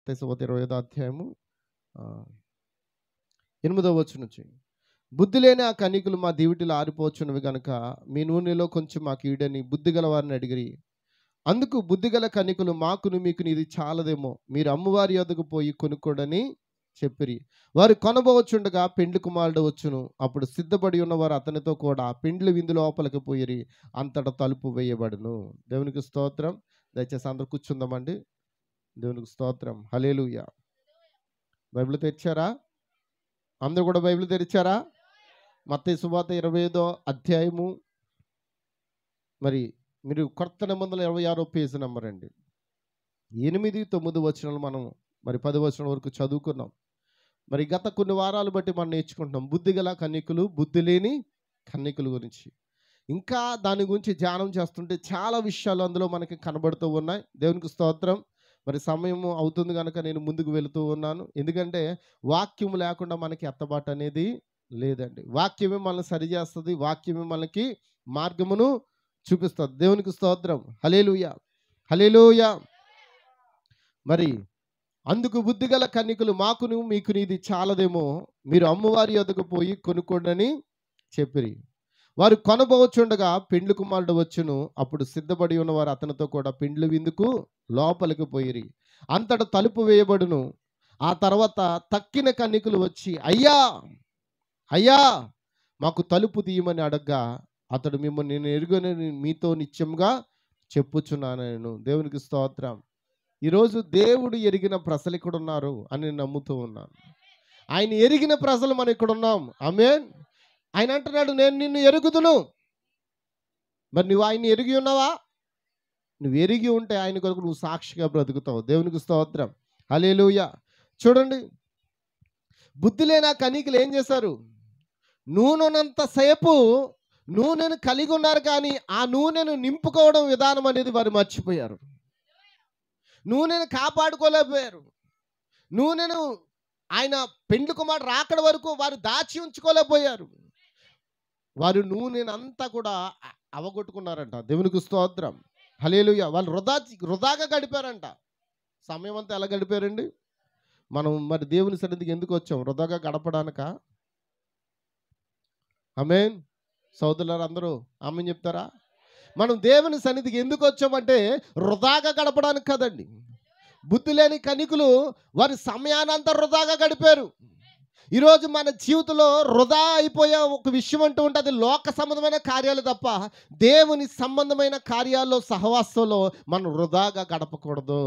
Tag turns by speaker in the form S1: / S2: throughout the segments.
S1: మత్తయి సువార్త 25వ అధ్యాయము 8వ వచనం నుంచి. బుద్ధి లేని ఆ కన్యకలు మా దీవిటిలో ఆరిపోచున్నవి గనుక మీ నూనెలో కొంచెం మాకు ఈడని బుద్ధి గల వారిని అడిగిరి. అందుకు బుద్ధిగల కన్యకలు మాకును మీకును ఇది చాలదేమో, మీరు అమ్మవారి యొద్దకు పోయి కొనుక్కోడని చెప్పిరి. వారు కొనబోచుండగా పెండ్లి కుమారుడు వచ్చును. అప్పుడు సిద్ధపడి ఉన్నవారు అతనితో కూడా పెండ్లి విందు లోపలికి పోయిరి. అంతటా తలుపు వేయబడును. దేవునికి స్తోత్రం. దయచేసి అందరూ కూర్చుందామండి. దేవునికి స్తోత్రం. హల్లెలూయా. బైబిల్ తెరిచారా? అందరూ కూడా బైబిల్ తెరిచారా? మత్తయి సువార్త 25వ అధ్యాయము, మరి మీరు కొత్త నిబంధనల 26వ పేజీ నెంబర్ అండి. 8, 9 వచనాలు మనం మరి 10 వచనం వరకు చదువుకున్నాం. మరి గత కొన్ని వారాలు బట్టి మనం నేర్చుకుంటున్నాం బుద్ధి గల కన్యకులు, బుద్ధి లేని కన్యకుల గురించి. ఇంకా దాని గురించి ధ్యానం చేస్తుంటే చాలా విషయాలు అందులో మనకి కనబడుతూ ఉన్నాయి. దేవునికి స్తోత్రం. మరి సమయం అవుతుంది కనుక నేను ముందుకు వెళుతూ ఉన్నాను. ఎందుకంటే వాక్యం లేకుండా మనకి ఎత్తబాటు అనేది లేదండి. వాక్యమే మనల్ని సరిచేస్తుంది. వాక్యమే మనకి మార్గమును చూపిస్తుంది. దేవునికి స్తోత్రం. హల్లెలూయా, హల్లెలూయా. మరి అందుకు బుద్ధిగల కన్యకలు మాకును మీకును ఇది చాలదేమో, మీరు అమ్మవారి యొద్దకు పోయి కొనుక్కోండని చెప్పిరి. వారు కొనబోచుండగా పెండ్లి కుమారుడు వచ్చును. అప్పుడు సిద్ధపడి ఉన్నవారు అతనితో కూడా పెండ్లి విందుకు లోపలికి పోయిరి. అంతటా తలుపు వేయబడును. ఆ తర్వాత తక్కిన కన్యకలు వచ్చి అయ్యా అయ్యా మాకు తలుపు తీయమని అడగ్గా అతడు మిమ్మల్ని నేను ఎరుగనని మీతో నిత్యంగా చెప్పుచున్నాను నేను. దేవునికి స్తోత్రం. ఈరోజు దేవుడు ఎరిగిన ప్రజలు ఇక్కడ ఉన్నారు అని నేను నమ్ముతూ ఉన్నాను. ఆయన ఎరిగిన ప్రజలు మనం ఇక్కడ ఉన్నాం. ఆమేన్. ఆయన అంటున్నాడు నేను నిన్ను ఎరుగుదును. మరి నువ్వు ఆయన్ని ఎరిగి ఉన్నావా? నువ్వు ఎరిగి ఉంటే ఆయన కొరకు నువ్వు సాక్షిగా బ్రతుకుతావు. దేవునికి స్తోత్రం. హల్లెలూయా. చూడండి, బుద్ధి లేని కన్యకలు ఏం చేశారు? నూనెనంతసేపు నూనెను కలిగి ఉన్నారు, కానీ ఆ నూనెను నింపుకోవడం విధానం అనేది వారు మర్చిపోయారు. నూనెను కాపాడుకోలేకపోయారు. నూనెను ఆయన పెండ్లి కుమారుడు రాకడ వరకు వారు దాచి ఉంచుకోలేకపోయారు. వారు నూనెనంతా కూడా అవగొట్టుకున్నారంట. దేవునికి స్తోత్రం. హల్లెలూయా. వాళ్ళు వృధాగా గడిపారంట. సమయం అంతా ఎలా గడిపారండి? మనం మరి దేవుని సన్నిధికి ఎందుకు వచ్చాం? వృధాగా గడపడానిక? ఆమేన్. సోదరులారా అందరూ ఆమేన్ చెప్తారా? మనం దేవుని సన్నిధికి ఎందుకు వచ్చామంటే వృధాగా గడపడానికి కదండి. బుద్ధి లేని కన్యకులు వారి సమయానంతా వృధాగా గడిపారు. ఈరోజు మన జీవితంలో వృధా అయిపోయే ఒక విషయం అంటూ ఉంటే అది లోక సంబంధమైన కార్యాలు తప్ప దేవుని సంబంధమైన కార్యాల్లో సహవాసంలో మనం వృధాగా గడపకూడదు.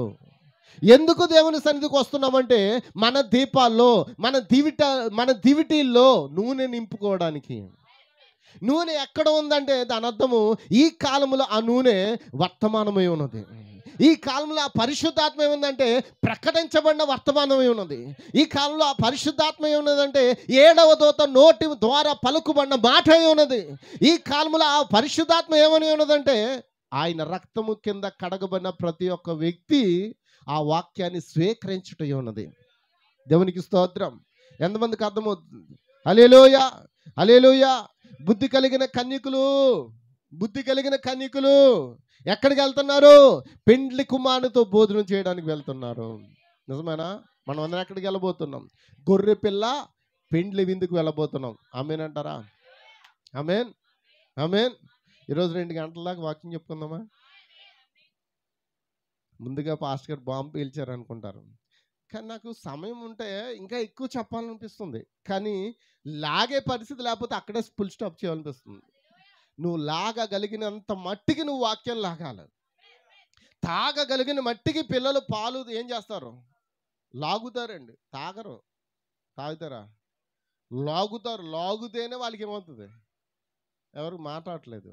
S1: ఎందుకు దేవుని సన్నిధికి వస్తున్నామంటే మన దీపాల్లో మన దివిటీల్లో నూనె నింపుకోవడానికి. నూనె ఎక్కడ ఉందంటే దాని అర్థము ఈ కాలంలో ఆ నూనె వర్తమానమై ఉన్నది. ఈ కాలంలో ఆ పరిశుద్ధాత్మ ఏముందంటే ప్రకటించబడిన వర్తమానమై ఉన్నది. ఈ కాలంలో ఆ పరిశుద్ధాత్మ ఏమున్నదంటే 7వ దూత నోటి ద్వారా పలుకుబడిన మాట అయి ఉన్నది. ఈ కాలంలో ఆ పరిశుద్ధాత్మ ఏమని ఉన్నదంటే ఆయన రక్తము కింద కడగబడిన ప్రతి ఒక్క వ్యక్తి ఆ వాక్యాన్ని స్వీకరించుటై ఉన్నది. దేవునికి స్తోత్రం. ఎంతమందికి అర్థమవుతుంది? హల్లెలూయా, హల్లెలూయా. బుద్ధి కలిగిన కన్యకులు ఎక్కడికి వెళ్తున్నారు? పెండ్లి కుమారునితో భోజనం చేయడానికి వెళ్తున్నారు. నిజమేనా? మనం అందరం ఎక్కడికి వెళ్ళబోతున్నాం? గొర్రె పిల్ల పెండ్లి విందుకు వెళ్ళబోతున్నాం. ఆమేన్ అంటారా? ఆమేన్, ఆమేన్. ఈరోజు 2 గంటల దాకా వాకింగ్ చెప్పుకుందామా? ముందుగా పాస్టర్ గారు బాంబు పీల్చారు అనుకుంటారు, కానీ నాకు సమయం ఉంటే ఇంకా ఎక్కువ చెప్పాలనిపిస్తుంది. కానీ లాగే పరిస్థితి లేకపోతే అక్కడే ఫుల్ స్టాప్ చేయాలనిపిస్తుంది. నువ్వు లాగగలిగినంత మట్టికి నువ్వు వాక్యం లాగాలి. తాగగలిగిన మట్టికి పిల్లలు పాలు ఏం చేస్తారు? లాగుతారండి. తాగరు. తాగుతారా? లాగుతారు. లాగుతేనే వాళ్ళకి ఏమవుతుంది? ఎవరు మాట్లాడట్లేదు.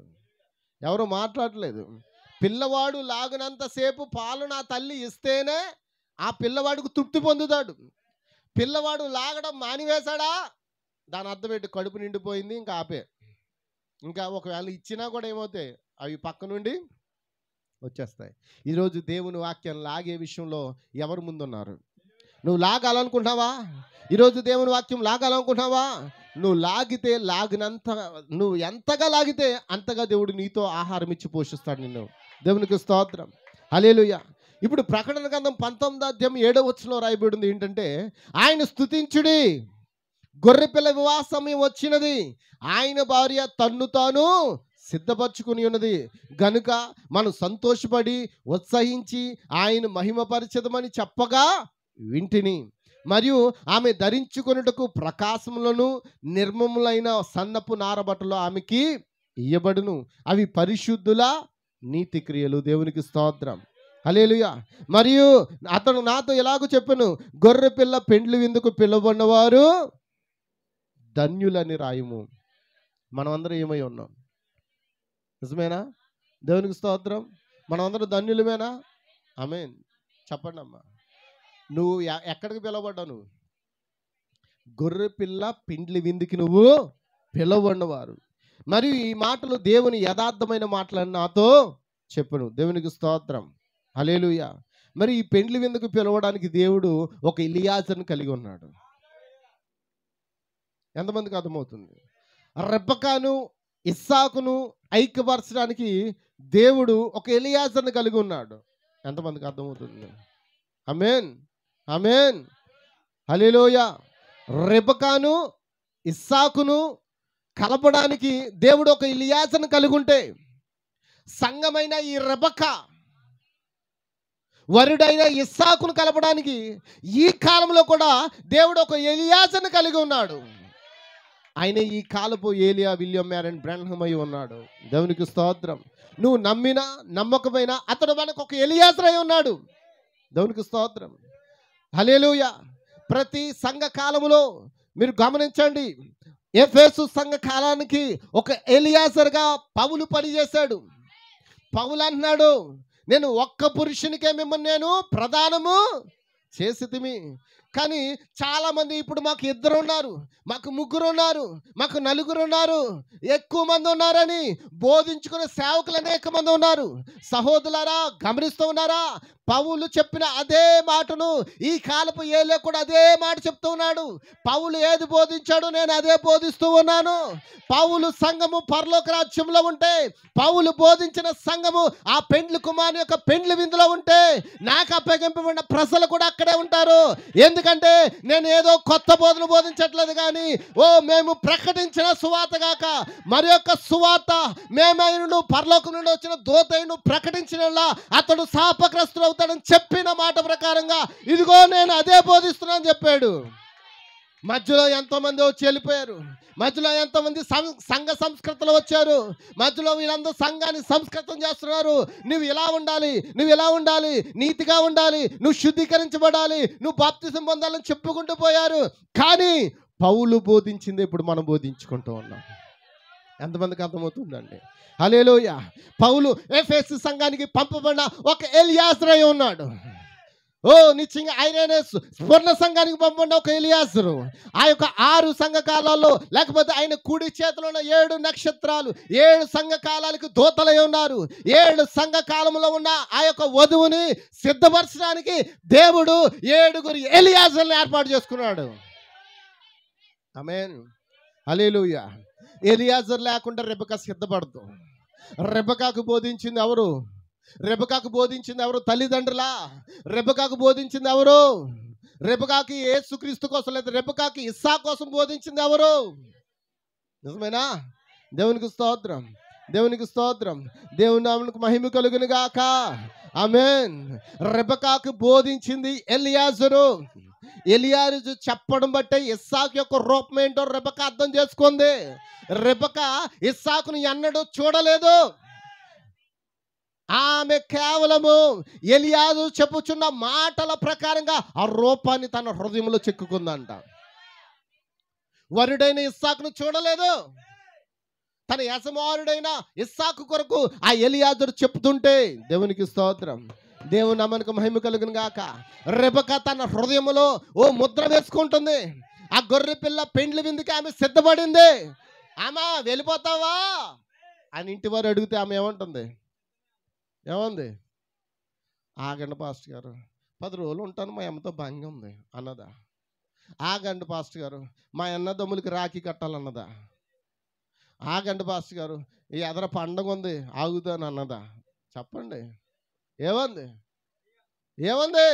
S1: పిల్లవాడు లాగినంతసేపు పాలు నా తల్లి ఇస్తేనే ఆ పిల్లవాడికి తృప్తి పొందుతాడు. పిల్లవాడు లాగడం మానివేశాడా దాని అర్థం ఏంటి? కడుపు నిండిపోయింది, ఇంకా ఆపే. ఇంకా ఒకవేళ ఇచ్చినా కూడా ఏమవుతాయి? అవి పక్క నుండి వచ్చేస్తాయి. ఈరోజు దేవుని వాక్యం లాగే విషయంలో ఎవరు ముందున్నారు? నువ్వు లాగాలనుకుంటున్నావా? ఈరోజు దేవుని వాక్యం లాగాలనుకుంటున్నావా? నువ్వు లాగితే నువ్వు ఎంతగా లాగితే అంతగా దేవుడు నీతో ఆహారం ఇచ్చి పోషిస్తాడు నిన్ను. దేవునికి స్తోత్రం. హల్లెలూయా. ఇప్పుడు ప్రకటన గ్రంథం 19:7 రాయబడింది ఏంటంటే, ఆయన స్తుతించుడి, గొర్రెపిల్ల వివాహ సమయం వచ్చినది, ఆయన భార్య తన్ను తాను సిద్ధపరచుకుని ఉన్నది గనుక మనం సంతోషపడి ఉత్సహించి ఆయన మహిమపరిచదమని చెప్పగా వింటిని. మరియు ఆమె ధరించుకొనుటకు ప్రకాశములను నిర్మములైన సన్నపు నారబట్టలు ఆమెకి ఇయ్యబడును, అవి పరిశుద్ధుల నీతి క్రియలు. దేవునికి స్తోత్రం, హల్లెలూయా. మరియు అతను నాతో ఎలాగో చెప్పాను, గొర్రె పిల్ల పెండ్లి విందుకు పిలువబడినవారు ధన్యులని రాయము. మనమందరం ఏమై ఉన్నాం? నిజమేనా? దేవునికి స్తోత్రం. మనమందరం ధన్యులమేనా? ఆమేన్. చెప్పండి అమ్మా. నువ్వు ఎక్కడికి పిలవబడ్డావు? నువ్వు గొర్రె పిల్ల పెండ్లి విందుకి నువ్వు పిలవబడినవారు. మరియు ఈ మాటలు దేవుని యథార్థమైన మాటలని నాతో చెప్పను. దేవునికి స్తోత్రం, హల్లెలూయా. మరి ఈ పెండ్లి విందుకు పిలవడానికి దేవుడు ఒక ఎలియాజరుని కలిగి ఉన్నాడు. ఎంతమందికి అర్థమవుతుంది? రెబెకాను ఇస్సాకును ఐక్యపరచడానికి దేవుడు ఒక ఎలియాజరుని కలిగి ఉన్నాడు. ఎంతమందికి అర్థమవుతుంది? ఆమేన్, ఆమేన్, హల్లెలూయా. రెబెకాను ఇస్సాకును కలపడానికి దేవుడు ఒక ఎలియాజరుని కలిగి ఉంటే, సంఘమైన ఈ రెబెకా వరుడైన ఇస్సాకును కలపడానికి ఈ కాలంలో కూడా దేవుడు ఒక ఎలియాజరుని కలిగి ఉన్నాడు. ఆయన ఈ కాలపు ఏలియా విలియం మ్యారన్ బ్రాన్హమ్ అయి ఉన్నాడు. దేవునికి స్తోత్రం. నువ్వు నమ్మినా నమ్మకమైనా అతడు మనకు ఒక ఎలియాజరు అయి ఉన్నాడు. దేవునికి స్తోత్రం, హల్లెలూయా. ప్రతి సంఘ కాలములో మీరు గమనించండి, ఎఫెసు సంఘ కాలానికి ఒక ఎలియాజరుగా పౌలు పనిచేశాడు. పౌలు అంటున్నాడు, నేను ఒక్క పురుషునికే మిమ్మల్ని నేను ప్రధానము చేసితిమి. కానీ చాలామంది ఇప్పుడు మాకు 2 ఉన్నారు, మాకు 3 ఉన్నారు, మాకు 4 ఉన్నారు, ఎక్కువ మంది ఉన్నారని బోధించుకునే సేవకులు అనేక మంది ఉన్నారు. సహోదరులారా, గమనిస్తూ ఉన్నారా? పౌలు చెప్పిన అదే మాటను ఈ కాలపు ఏలే కూడా అదే మాట చెప్తూ ఉన్నాడు. పౌలు ఏది బోధించాడో నేను అదే బోధిస్తూ ఉన్నాను. పౌలు సంఘము పరలోక రాజ్యంలో ఉంటే, పౌలు బోధించిన సంఘము ఆ పెండ్లి కుమారుని యొక్క పెండ్లి విందులో ఉంటే, నాకు అప్పగింపబడిన ప్రజలు కూడా అక్కడే ఉంటారు. ఎందుకంటే నేను ఏదో కొత్త బోధన బోధించట్లేదు, కానీ మేము ప్రకటించిన సువార్త గాక మరి యొక్క సువార్త మేమైనా పరలోకం నుండి వచ్చిన దూతను ప్రకటించిన అతడు శాపగ్రస్తుడు అవుతాడని చెప్పిన మాట ప్రకారంగా ఇదిగో నేను అదే బోధిస్తున్నాను చెప్పాడు. మధ్యలో ఎంతోమంది వచ్చి వెళ్ళిపోయారు, మధ్యలో ఎంతోమంది సంఘ సంస్కృతులు వచ్చారు, మధ్యలో వీళ్ళందరూ సంఘాన్ని సంస్కృతం చేస్తున్నారు. నువ్వు ఇలా ఉండాలి, నువ్వు ఇలా ఉండాలి, నీతిగా ఉండాలి, నువ్వు శుద్ధీకరించబడాలి, నువ్వు బాప్తిసం పొందాలని చెప్పుకుంటూ పోయారు. కానీ పౌలు బోధించింది ఇప్పుడు మనం బోధించుకుంటూ ఉన్నాం. ఎంతమందికి అర్థమవుతుందండి? హల్లెలూయా. పౌలు ఎఫెసు సంఘానికి పంపబడిన ఒక ఎలియాజరు అయి ఉన్నాడు. నిశ్చయంగా ఐరేనస్ స్వర్ణ సంఘానికి పంపబడిన ఒక ఎలియాజరు. ఆ యొక్క 6 సంఘ కాలాల్లో, లేకపోతే ఆయన కుడి చేతిలో ఉన్న 7 నక్షత్రాలు 7 సంఘ కాలాలకు దూతలై ఉన్నారు. 7 సంఘ కాలంలో ఉన్న ఆ యొక్క వధువుని సిద్ధపరచడానికి దేవుడు 7 ఎలియాజర్లను ఏర్పాటు చేసుకున్నాడు. ఆమేన్, హల్లెలూయా. ఎలియాజరు లేకుండా రెబెకా సిద్ధపడదు. రెబెకాకు బోధించింది ఎవరు? రెబెకాకు బోధించింది ఎవరు? తల్లిదండ్రులా? రెబెకాకు బోధించింది ఎవరు? రెబెకాకి యేసుక్రీస్తు కోసం, లేదా రెబెకాకి ఇస్సాకు కోసం బోధించింది ఎవరు? నిజమేనా? దేవునికి స్తోత్రం, దేవునికి స్తోత్రం. దేవుని నామమునకు మహిమ కలుగును గాక. ఆమేన్. రెబెకాకు బోధించింది ఎలియాజరు. ఎలియాజరు చెప్పడం బట్టే ఇస్సాకు యొక్క రూపం ఏంటో రెబెకా అర్థం చేసుకుంది. రెబెకా ఇస్సాకును ఎన్నడూ చూడలేదు. ఆమె కేవలము ఎలియాజరు చెప్పుచున్న మాటల ప్రకారంగా ఆ రూపాన్ని తన హృదయంలో చెక్కుకుందంట. వరుడైన ఇస్సాకును చూడలేదు. తన యజమానుడైన ఇస్సాకు కొరకు ఆ ఎలియాజరు చెప్తుంటే, దేవునికి స్తోత్రం, దేవుని నామమునకు మహిమ కలుగును గాక. రెబెకా తన హృదయంలో ముద్ర వేసుకుంటుంది. ఆ గొర్రె పిల్ల పెండ్లి విందుకి ఆమె సిద్ధపడింది. ఆమె వెళ్ళిపోతావా అని ఇంటి వారు అడిగితే ఆమె ఏమంటుంది? ఏమంది? ఆగండి పాస్టర్ గారు, 10 రోజులు ఉంటాను, మా అమ్మతో భంగి ఉంది అన్నదా? ఆగండి పాస్టర్ గారు, మా అన్నదమ్ములకి రాఖీ కట్టాలన్నదా? ఆగండి పాస్టర్ గారు, ఈ ఎదర పండగ ఉంది ఆగుతాను అన్నదా? చెప్పండి, ఏమంది? ఏముంది?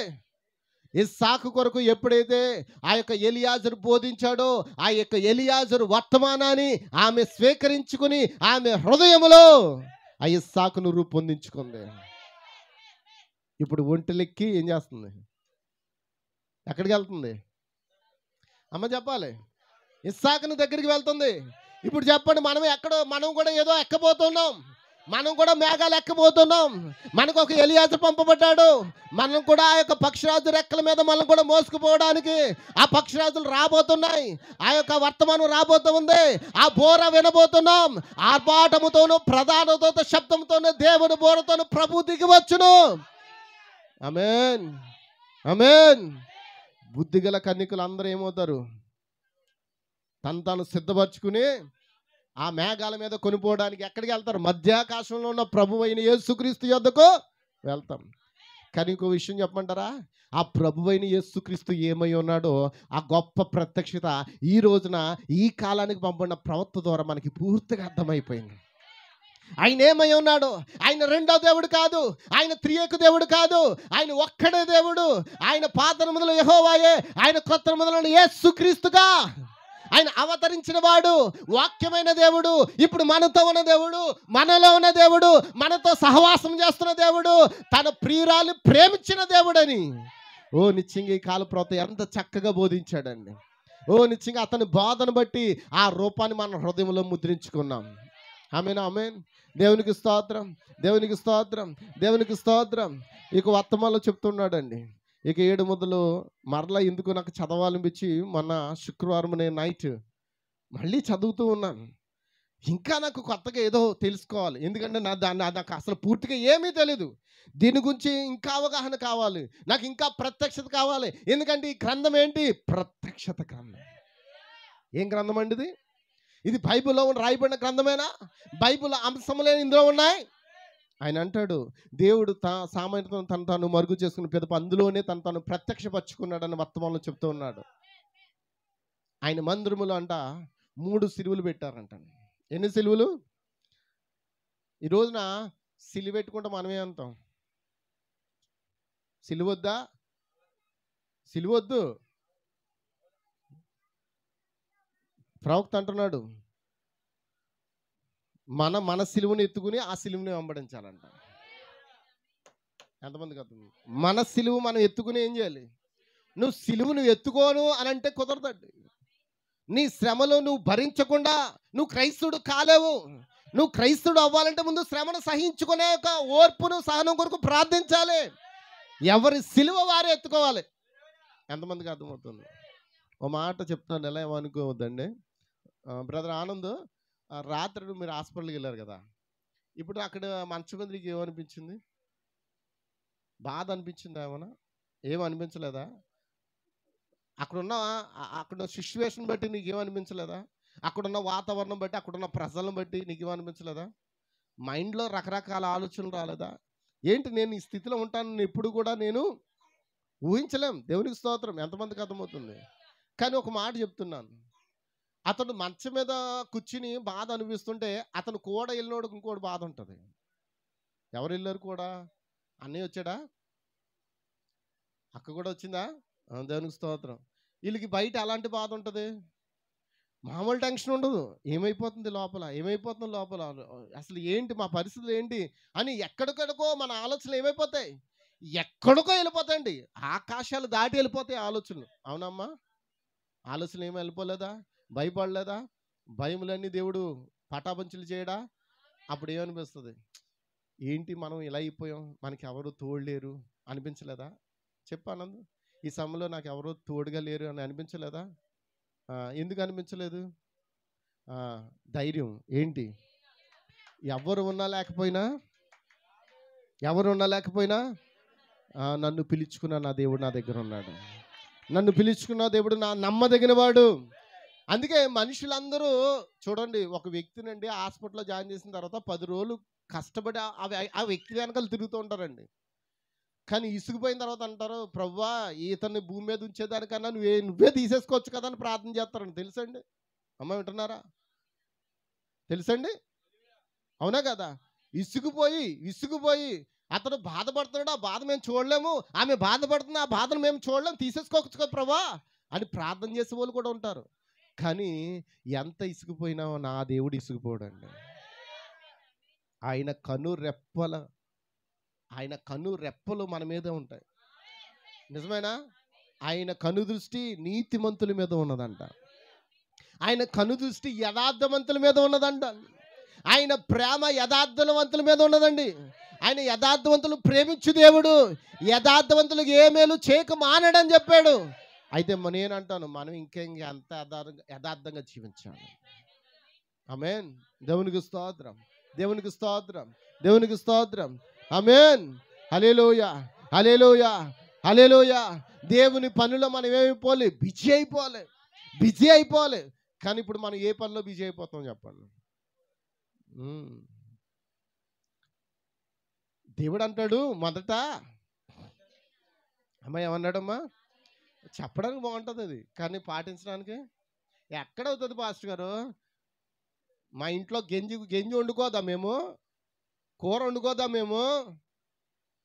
S1: ఇస్సాకు కొరకు ఎప్పుడైతే ఆ యొక్క ఎలియాజరు బోధించాడో, ఆ యొక్క ఎలియాజరు వర్తమానాన్ని ఆమె స్వీకరించుకుని ఆమె హృదయములో ఆ ఇస్సాకును రూపొందించుకుంది. ఇప్పుడు ఒంటెలెక్కి ఏం చేస్తుంది? ఎక్కడికి వెళ్తుంది? అమ్మ చెప్పాలి. ఇస్సాకుని దగ్గరికి వెళ్తుంది. ఇప్పుడు చెప్పండి, మనం కూడా ఏదో ఎక్కబోతున్నాం. మనం కూడా మేఘాలు ఎక్కబోతున్నాం. మనకు ఒక ఎలియాజరు పంపబడ్డాడు. మనం కూడా ఆ యొక్క పక్షిరాజు రెక్కల మీద మనం కూడా మోసుకుపోవడానికి ఆ పక్షిరాజులు రాబోతున్నాయి. ఆ యొక్క వర్తమానం రాబోతూ ఉంది. ఆ బోర వినబోతున్నాం. ఆర్భాటముతోనూ ప్రధాన దూత శబ్దంతోనూ దేవుని బోరతోనూ ప్రభు దిగి వచ్చును. ఆమేన్, ఆమేన్. బుద్ధిగల కన్యకులు అందరూ ఏమవుతారు? తాను సిద్ధపరచుకుని ఆ మేఘాల మీద కొనిపోవడానికి ఎక్కడికి వెళ్తారు? మధ్యాకాశంలో ఉన్న ప్రభువైన యేసుక్రీస్తు యొద్దకు వెళ్తాం. కానీ ఇంకో విషయం చెప్పమంటారా? ఆ ప్రభువైన యేసుక్రీస్తు ఏమై ఉన్నాడో ఆ గొప్ప ప్రత్యక్షత ఈ రోజున ఈ కాలానికి పంపబడిన ప్రవక్త ద్వారా మనకి పూర్తిగా అర్థమైపోయింది. ఆయన ఏమై ఉన్నాడు? ఆయన రెండో దేవుడు కాదు, ఆయన త్రియేక దేవుడు కాదు, ఆయన ఒక్కడే దేవుడు. ఆయన పాత నిబంధనలో యెహోవాయే, ఆయన కొత్త నిబంధనలో యేసుక్రీస్తుగా ఆయన అవతరించిన వాడు, వాక్యమైన దేవుడు, ఇప్పుడు మనతో ఉన్న దేవుడు, మనలో ఉన్న దేవుడు, మనతో సహవాసం చేస్తున్న దేవుడు, తన ప్రియురాలు ప్రేమించిన దేవుడని నిశ్చయంగా ఈ కాల ప్రవక్త ఎంత చక్కగా బోధించాడండి. నిశ్చయంగా అతని బోధన బట్టి ఆ రూపాన్ని మన హృదయంలో ముద్రించుకున్నాం. ఆమేన్, ఆమేన్. దేవునికి స్తోత్రం, దేవునికి స్తోత్రం, దేవునికి స్తోత్రం. ఇక వర్తమానంలో చెప్తున్నాడండి. ఇక 7 ముద్దలు మరలా ఎందుకు నాకు చదవాలనిపించి మొన్న శుక్రవారం నేను నైట్ మళ్ళీ చదువుతూ ఉన్నాను. ఇంకా నాకు కొత్తగా ఏదో తెలుసుకోవాలి. ఎందుకంటే నాకు అసలు పూర్తిగా ఏమీ తెలీదు. దీని గురించి ఇంకా అవగాహన కావాలి, నాకు ఇంకా ప్రత్యక్షత కావాలి. ఎందుకంటే ఈ గ్రంథం ఏంటి? ప్రత్యక్షత గ్రంథం. ఏం గ్రంథం అండి ఇది? ఇది బైబిల్లో రాయబడిన గ్రంథమేనా? బైబిల్ అంశములే ఇందులో ఉన్నాయి. ఆయన అంటాడు, దేవుడు సామాన్యతను తాను మరుగు చేసుకుని పెద్ద అందులోనే తను ప్రత్యక్షపరుచుకున్నాడని వర్తమానంలో చెప్తూ ఉన్నాడు. ఆయన మందిరములో 3 సిలువలు పెట్టారంట. ఎన్ని సిలువలు? ఈ రోజున సిలువ పెట్టుకుంటే మనమే అంటాం, సిలువొద్దా? సిలువొద్దు. ప్రవక్త అంటున్నాడు, మన సిలువను ఎత్తుకుని ఆ సిలువని వెంబడించాలంట. ఎంతమందికి అర్థం? మన సిలువ మనం ఎత్తుకుని ఏం చేయాలి? నువ్వు సిలువను ఎత్తుకోను అని అంటే కుదరదండి. నీ శ్రమలు నువ్వు భరించకుండా నువ్వు క్రైస్తవుడు కాలేవు. నువ్వు క్రైస్తవుడు అవ్వాలంటే ముందు శ్రమను సహించుకునే ఒక ఓర్పును సహనం కొరకు ప్రార్థించాలి. ఎవరి సిలువ వారే ఎత్తుకోవాలి. ఎంతమందికి అర్థమవుతుంది? ఓ మాట చెప్తున్నాను, ఎలా ఏమనుకోవద్దండి. బ్రదర్ ఆనంద్, రాత్రి మీరు హాస్పిటల్కి వెళ్ళారు కదా, ఇప్పుడు అక్కడ మంచి మందికి ఏమనిపించింది? బాధ అనిపించిందా? ఏమన్నా ఏమనిపించలేదా? అక్కడున్న సిచ్యువేషన్ బట్టి నీకు ఏమనిపించలేదా? అక్కడున్న వాతావరణం బట్టి, అక్కడున్న ప్రజలను బట్టి నీకు ఏమనిపించలేదా? మైండ్లో రకరకాల ఆలోచనలు రాలేదా? ఏంటి నేను ఈ స్థితిలో ఉంటానని ఎప్పుడు కూడా నేను ఊహించలేం. దేవునికి స్తోత్రం. ఎంతమందికి అర్థమవుతుంది? కానీ ఒక మాట చెప్తున్నాను, అతను మంచం మీద కూర్చుని బాధ అనిపిస్తుంటే అతను కూడా వెళ్ళినోడికి ఇంకోటి బాధ ఉంటుంది. ఎవరు వెళ్ళారు కూడా? అన్నయ్య వచ్చాడా? అక్క కూడా వచ్చిందా? దేవునికి స్తోత్రం. వీళ్ళకి బయట అలాంటి బాధ ఉంటుంది, మామూలు టెన్షన్ ఉండదు. ఏమైపోతుంది లోపల, అసలు ఏంటి మా పరిస్థితులు ఏంటి అని ఎక్కడికో మన ఆలోచనలు ఏమైపోతాయి? ఎక్కడికో వెళ్ళిపోతాయండి. ఆకాశాలు దాటి వెళ్ళిపోతాయి ఆలోచనలు. అవునమ్మా? ఆలోచనలు ఏమీ వెళ్ళిపోలేదా? భయపడలేదా? భయములన్నీ దేవుడు పటాపంచులు చేయడా? అప్పుడు ఏమనిపిస్తుంది? ఏంటి మనం ఇలా అయిపోయాం, మనకి ఎవరు తోడులేరు అనిపించలేదా? చెప్పానందు, ఈ సమయంలో నాకు ఎవరో తోడుగా లేరు అని అనిపించలేదా? ఎందుకు అనిపించలేదు? ధైర్యం ఏంటి? ఎవరు ఉన్నా లేకపోయినా నన్ను పిలుచుకున్న నా దేవుడు నా దగ్గర ఉన్నాడు. నన్ను పిలుచుకున్న దేవుడు నా నమ్మదగిన వాడు. అందుకే మనుషులందరూ చూడండి, ఒక వ్యక్తినండి హాస్పిటల్లో జాయిన్ చేసిన తర్వాత 10 రోజులు కష్టపడి ఆ వ్యక్తి వెనకాల తిరుగుతూ ఉంటారండి. కానీ ఇసుకుపోయిన తర్వాత అంటారు, ప్రభువా ఇతన్ని భూమి మీద ఉంచేదానికన్నా నువ్వే తీసేసుకోవచ్చు కదా అని ప్రార్థన చేస్తారండి. తెలుసండి? అమ్మ వింటున్నారా? తెలుసండి? అవునా కదా? ఇసుకుపోయి అతడు బాధపడుతున్నాడు, ఆ బాధ మేము చూడలేము, ఆమె బాధపడుతుంది, ఆ బాధను మేము చూడలేము, తీసేసుకోవచ్చు కదా ప్రభా అని ప్రార్థన చేసే వాళ్ళు కూడా ఉంటారు. కానీ ఎంత ఇసుకుపోయినా నా దేవుడు ఇసుకుపోడండి. ఆయన కను రెప్పల ఆయన కను రెప్పలు మన మీదే ఉంటాయి. నిజమేనా? ఆయన కను దృష్టి నీతిమంతుల మీద ఉన్నదంట. ఆయన కను దృష్టి యథార్థవంతుల మీద ఉన్నదంట. ఆయన ప్రేమ యథార్థవంతుల మీద ఉన్నదండి. ఆయన యథార్థవంతులు ప్రేమించు దేవుడు, యథార్థవంతులకు ఏ మేలు చేయక మానడని చెప్పాడు. అయితే నేనంటాను, మనం ఎంత యథార్థంగా జీవించాలి. ఆమేన్. దేవునికి స్తోత్రం, దేవునికి స్తోత్రం, దేవునికి స్తోత్రం. ఆమేన్. హల్లెలూయా, హల్లెలూయా, హల్లెలూయా. దేవుని పనిలో మనం ఏమైపోవాలి? బిజీ అయిపోవాలి. కానీ ఇప్పుడు మనం ఏ పనిలో బిజీ అయిపోతాం చెప్పండి? దేవుడు అంటాడు మొదట, అమ్మ ఏమన్నాడమ్మా? చెప్పడానికి బాగుంటుంది అది, కానీ పాటించడానికి ఎక్కడవుతుంది పాస్టర్ గారు? మా ఇంట్లో గంజి వండుకోదా మేము? కూర వండుకోదా మేము?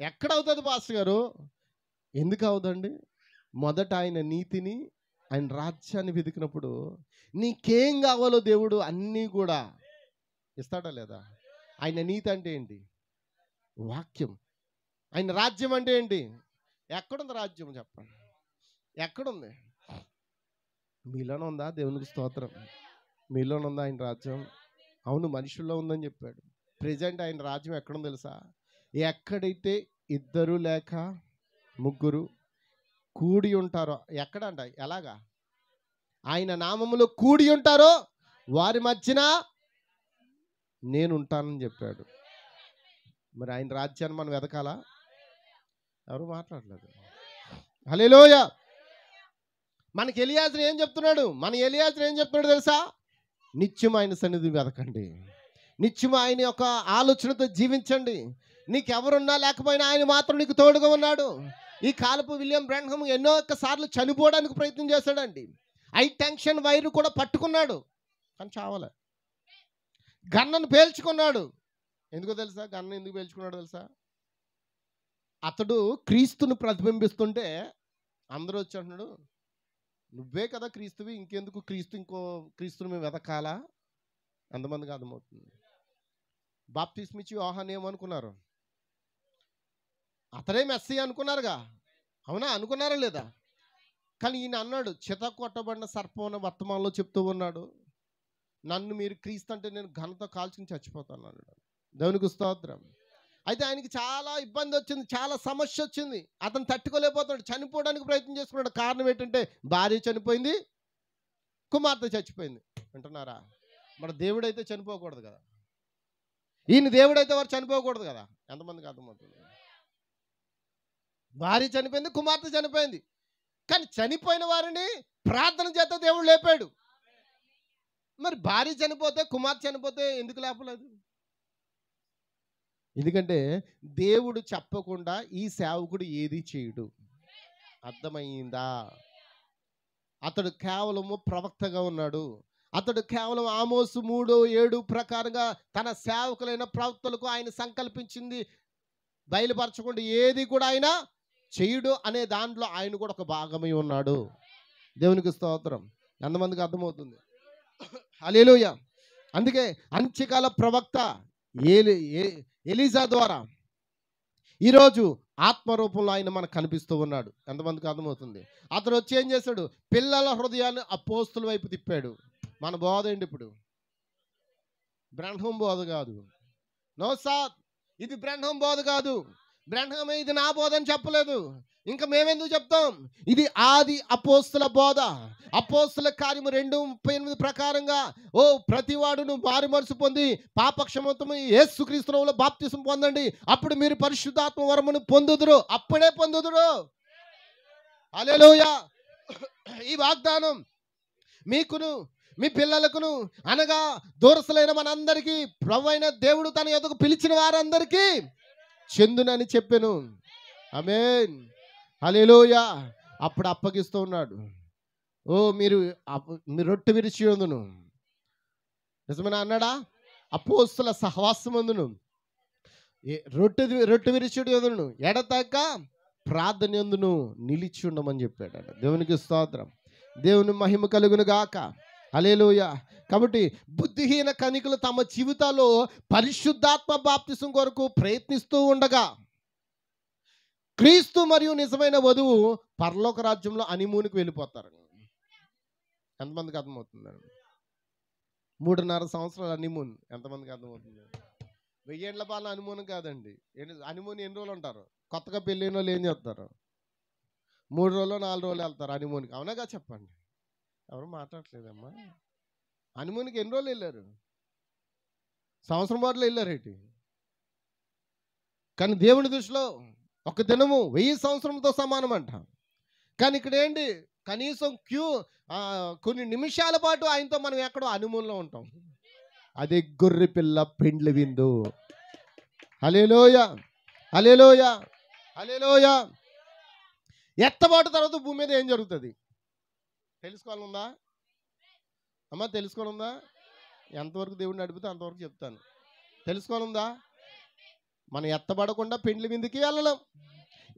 S1: ఎక్కడవుతుంది పాస్టర్ గారు? ఎందుకు అవుదండి? మొదట ఆయన నీతిని, ఆయన రాజ్యాన్ని వెతికినప్పుడు నీకేం కావాలో దేవుడు అన్నీ కూడా ఇస్తాడా లేదా? ఆయన నీతి అంటే ఏంటి? వాక్యం. ఆయన రాజ్యం అంటే ఏంటి? ఎక్కడుంది రాజ్యం చెప్పండి? ఎక్కడుంది? మీలోనే ఉందా? దేవునికి స్తోత్రం. మీలోనే ఉందా ఆయన రాజ్యం? అవును, మనుషుల్లో ఉందని చెప్పాడు. ప్రెజెంట్ ఆయన రాజ్యం ఎక్కడుందో తెలుసా? ఎక్కడైతే ఇద్దరు లేక ముగ్గురు కూడి ఉంటారో, ఎక్కడంట? ఎలాగా? ఆయన నామములో కూడి ఉంటారో వారి మధ్యన నేను ఉంటానని చెప్పాడు. మరి ఆయన రాజ్యాన్ని మనం వెతకాలా? ఎవరు మాట్లాడలేదు. హల్లెలూయా. మనకి ఎలియాజరు ఏం చెప్తున్నాడు? తెలుసా? నిత్యం ఆయన సన్నిధి వెతకండి, నిత్యం ఆయన యొక్క ఆలోచనతో జీవించండి. నీకెవరున్నా లేకపోయినా ఆయన మాత్రం నీకు తోడుగా ఉన్నాడు. ఈ కాలపు విలియం బ్రాన్హమ్ ఎన్నో సార్లు చనిపోవడానికి ప్రయత్నం చేశాడండి. హై టెన్షన్ వైర్ కూడా పట్టుకున్నాడు, కానీ చావలే. గన్నను పేల్చుకున్నాడు. ఎందుకో తెలుసా? గన్న ఎందుకు పేల్చుకున్నాడు తెలుసా? అతడు క్రీస్తును ప్రతిబింబిస్తుంటే అందరూ వచ్చి అంటున్నాడు, నువ్వే కదా క్రీస్తువి, ఇంకెందుకు క్రీస్తుని మేము వెతకాలా? ఎంతమందికి అర్థమవుతుంది? బాప్తిస్మిచ్చి యోహాను ఏమనుకున్నారు? అతడే మెస్సీయా అనుకున్నారుగా, అవునా? అనుకున్నారా లేదా? కానీ ఈయన అన్నాడు, చిత కొట్టబడిన సర్పం వర్తమానంలో చెప్తూ ఉన్నాడు, నన్ను మీరు క్రీస్తు అంటే నేను ఘనత కాల్చుకుని చచ్చిపోతాను అన్నాడు. దేవునికి స్తోత్రం. అయితే ఆయనకి చాలా ఇబ్బంది వచ్చింది, చాలా సమస్య వచ్చింది. అతను తట్టుకోలేకపోతున్నాడు, చనిపోవడానికి ప్రయత్నం చేసుకున్నాడు. కారణం ఏంటంటే భార్య చనిపోయింది, కుమార్తె చచ్చిపోయింది. వింటున్నారా? మన దేవుడైతే చనిపోకూడదు కదా, ఈయన దేవుడైతే వారు చనిపోకూడదు కదా. ఎంతమందికి అర్థమవుతుంది? భార్య చనిపోయింది, కుమార్తె చనిపోయింది, కానీ చనిపోయిన వారిని ప్రార్థన చేత దేవుడు లేపాడు. మరి భార్య చనిపోతే, కుమార్తె చనిపోతే ఎందుకు లేపలేదు? ఎందుకంటే దేవుడు చెప్పకుండా ఈ సేవకుడు ఏది చేయడు. అర్థమైందా? అతడు కేవలము ప్రవక్తగా ఉన్నాడు. అతడు కేవలం ఆమోసు 3:7 ప్రకారంగా తన సేవకులైన ప్రవక్తలకు ఆయన సంకల్పించింది బయలుపరచకుండా ఏది కూడా ఆయన చేయుడు అనే దాంట్లో ఆయన కూడా ఒక భాగమై ఉన్నాడు. దేవునికి స్తోత్రం. ఎంతమందికి అర్థమవుతుంది? హల్లెలూయా. అందుకే అంత్యకాల ప్రవక్త ఎలీజా ద్వారా ఈరోజు ఆత్మరూపంలో ఆయన మనకు కనిపిస్తూ ఉన్నాడు. ఎంతమందికి అర్థమవుతుంది? అతను వచ్చి ఏం చేశాడు? పిల్లల హృదయాన్ని అపోస్తుల వైపు తిప్పాడు. మన బోధ ఏంటి ఇప్పుడు? బ్రాన్హమ్ బోధ కాదు. నో సార్, ఇది బ్రాన్హమ్ బోధ కాదు. బ్రాన్హమ్ ఇది నా బోధ అని చెప్పలేదు. ఇంకా మేమెందుకు చెప్తాం? ఇది ఆది అపోస్తుల బోధ. అపోస్తుల కార్యము 2:38 ప్రకారంగా ప్రతివాడును మారు మనసు పొంది పాపక్షమతము యేసుక్రీస్తు నామములో బాప్తిసం పొందండి, అప్పుడు మీరు పరిశుద్ధాత్మ వరమును పొందుదురు. అప్పుడే పొందుదురు. హల్లెలూయా. ఈ వాగ్దానం మీకును మీ పిల్లలకును అనగా దూరస్తులైన మనందరికీ ప్రభువైన దేవుడు తన యొద్దకు పిలిచిన వారందరికీ చెందునని చెప్పాను. ఆమేన్. హల్లెలూయా. అప్పుడు అప్పగిస్తూ ఉన్నాడు. మీరు రొట్టె విరిచి ఉందును. నిజమేనా అన్నాడా? అపోస్తుల సహవాసమందును రొట్టె విరిచుడు ఎదురును ఎడతెక్క ప్రార్థన యందును నిలిచి ఉండమని చెప్పాడు. దేవునికి స్తోత్రం. దేవుని మహిమ కలుగును గాక. హల్లెలూయా. కాబట్టి బుద్ధిహీన కనికలు తమ జీవితాల్లో పరిశుద్ధాత్మ బాప్తిసం కొరకు ప్రయత్నిస్తూ ఉండగా, క్రీస్తు మరియు నిజమైన వధువు పరలోక రాజ్యంలో హనీమూన్కి వెళ్ళిపోతారు. ఎంతమందికి అర్థమవుతుందండి? 3.5 సంవత్సరాల హనీమూన్ ఎంతమందికి అర్థమవుతుంది? 1000 ఏళ్ల పాలన హనీమూన్ కాదండి. హనీమూన్ ఎన్ని రోజులు ఉంటారు? కొత్తగా పెళ్ళైన వాళ్ళు ఏం చేస్తారు? 3 రోజులు 4 రోజులు వెళ్తారు హనీమూన్కి. అవునాగా చెప్పండి. ఎవరు మాట్లాడట్లేదమ్మా. హనీమూన్కి ఎన్ని రోజులు వెళ్ళారు? సంవత్సరం పాటలు వెళ్ళారేంటి? కానీ దేవుని దృష్టిలో ఒక దినము 1000 సంవత్సరంతో సమానం అంట. కానీ ఇక్కడ ఏంటి, కనీసం కొన్ని నిమిషాల పాటు ఆయనతో మనం ఎక్కడో హనీమూన్లో ఉంటాం. అదే గొర్రె పిల్ల పెండ్లి విందు. హల్లెలూయా, హల్లెలూయా, హల్లెలూయా. ఎత్తబాటు తర్వాత భూమి మీద ఏం జరుగుతుంది తెలుసుకోవాలనుందా అమ్మా? తెలుసుకోవాలందా? ఎంతవరకు దేవుడిని నడిపితే అంతవరకు చెప్తాను. తెలుసుకోవాలందా? మనం ఎత్తబడకుండా పెండ్లి విందుకి వెళ్ళలేం.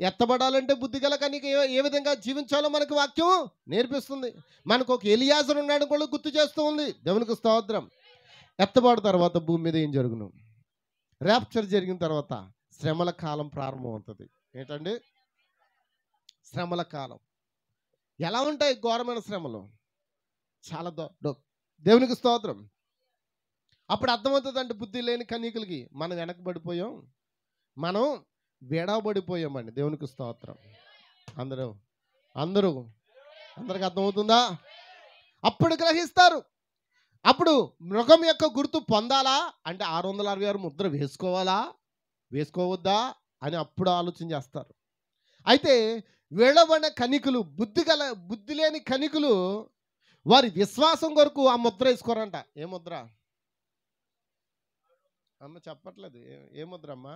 S1: ఎత్తబడాలంటే బుద్ధి గల కనిక ఏ విధంగా జీవించాలో మనకు వాక్యం నేర్పిస్తుంది. మనకు ఒక ఎలియాజరు ఉన్నాడు కూడా గుర్తు చేస్తూ ఉంది. దేవునికి స్తోత్రం. ఎత్తబాటు తర్వాత భూమి మీద ఏం జరుగును? ర్యాప్చర్ జరిగిన తర్వాత శ్రమల కాలం ప్రారంభం అవుతుంది. ఏంటండి? శ్రమల కాలం. ఎలా ఉంటాయి ఘోరమైన శ్రమలు? చాలా దేవునికి స్తోత్రం. అప్పుడు అర్థమవుతుందండి బుద్ధి లేని కన్యకులకి మనం వెనకబడిపోయాం, మనం విడవబడిపోయామండి. దేవునికి స్తోత్రం. అందరికి అర్థమవుతుందా? అప్పుడు గ్రహిస్తారు. అప్పుడు మృగం యొక్క గుర్తు పొందాలా అంటే 666 ముద్ర వేసుకోవాలా వేసుకోవద్దా అని అప్పుడు ఆలోచన చేస్తారు. అయితే విడవబడిన కనికులు, బుద్ధి లేని కనికులు వారి విశ్వాసం కొరకు ఆ ముద్ర వేసుకోరంట. ఏ ముద్ర అమ్మ? చెప్పట్లేదు. ఏ ముద్ర అమ్మా?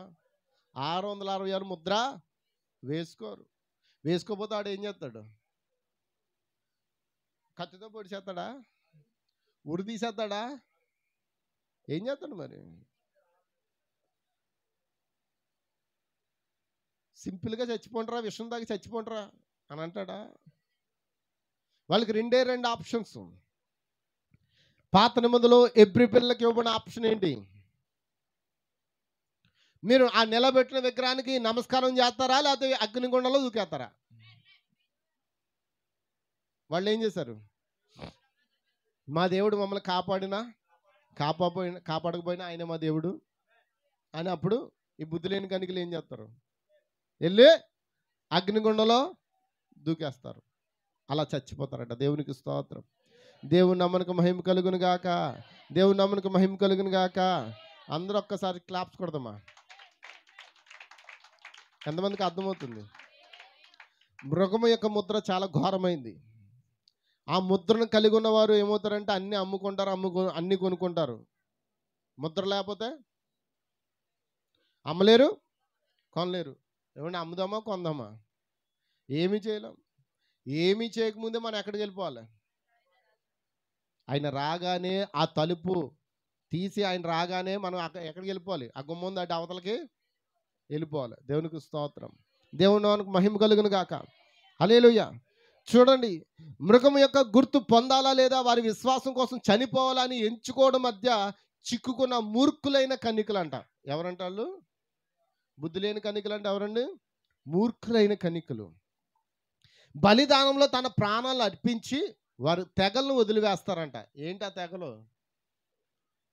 S1: 666 ముద్ర వేసుకోరు. వేసుకోపోతే ఆడు ఏం చేస్తాడు? కత్తితో పొడి చేస్తాడా? ఉరి తీసేస్తాడా? ఏం చేస్తాడు మరి? సింపుల్గా చచ్చిపోంటారా, విషం దాకా చచ్చిపోంటారా అని అంటాడా? వాళ్ళకి 2 ఆప్షన్స్. పాత నిబంధనలో ఎబ్రీ పిల్లలకి ఇవ్వబడిన ఆప్షన్ ఏంటి? మీరు ఆ నిలబెట్టిన విగ్రహానికి నమస్కారం చేస్తారా, లేకపోతే అగ్నిగుండంలో దూకేస్తారా? వాళ్ళు ఏం చేశారు? మా దేవుడు మమ్మల్ని కాపాడకపోయినా ఆయన మా దేవుడు అని అప్పుడు ఈ బుద్ధి లేని కనికలు ఏం చేస్తారు? వెళ్ళి అగ్నిగుండంలో దూకేస్తారు. అలా చచ్చిపోతారట. దేవునికి స్తోత్రం. దేవుని నమ్మనికి మహిమ కలుగును గాక. దేవుని నమ్మనికి మహిమ కలుగును గాక. అందరూ ఒక్కసారి క్లాప్స్ కొడదామా? ఎంతమందికి అర్థమవుతుంది? మృగము యొక్క ముద్ర చాలా ఘోరమైంది. ఆ ముద్రను కలిగి ఉన్నవారు ఏమవుతారంటే అన్ని అమ్ముకుంటారు, అన్ని కొనుక్కుంటారు. ముద్ర లేకపోతే అమ్మలేరు, కొనలేరు. ఏమన్నా అమ్ముదామా, కొందామా? ఏమీ చేయలేం. ఏమీ చేయకముందే మనం ఎక్కడికి వెళ్ళిపోవాలి? ఆయన రాగానే ఆ తలుపు తీసి ఆయన రాగానే మనం ఎక్కడికి వెళ్ళిపోవాలి? ఆ గుమ్మం దాటి అవతలకి వెళ్ళిపోవాలి. దేవునికి స్తోత్రం. దేవునికి మహిమ కలుగును గాక. హల్లెలూయా. చూడండి, మృగం యొక్క గుర్తు పొందాలా లేదా వారి విశ్వాసం కోసం చనిపోవాలని ఎంచుకోవడం మధ్య చిక్కుకున్న మూర్ఖులైన కన్నికలు అంట. ఎవరంట వాళ్ళు? బుద్ధి లేని కన్నికలు అంటే ఎవరండి? మూర్ఖులైన కన్నికలు. బలిదానంలో తన ప్రాణాలు అర్పించి వారు తెగలను వదిలివేస్తారంట. ఏంటి ఆ తెగలు?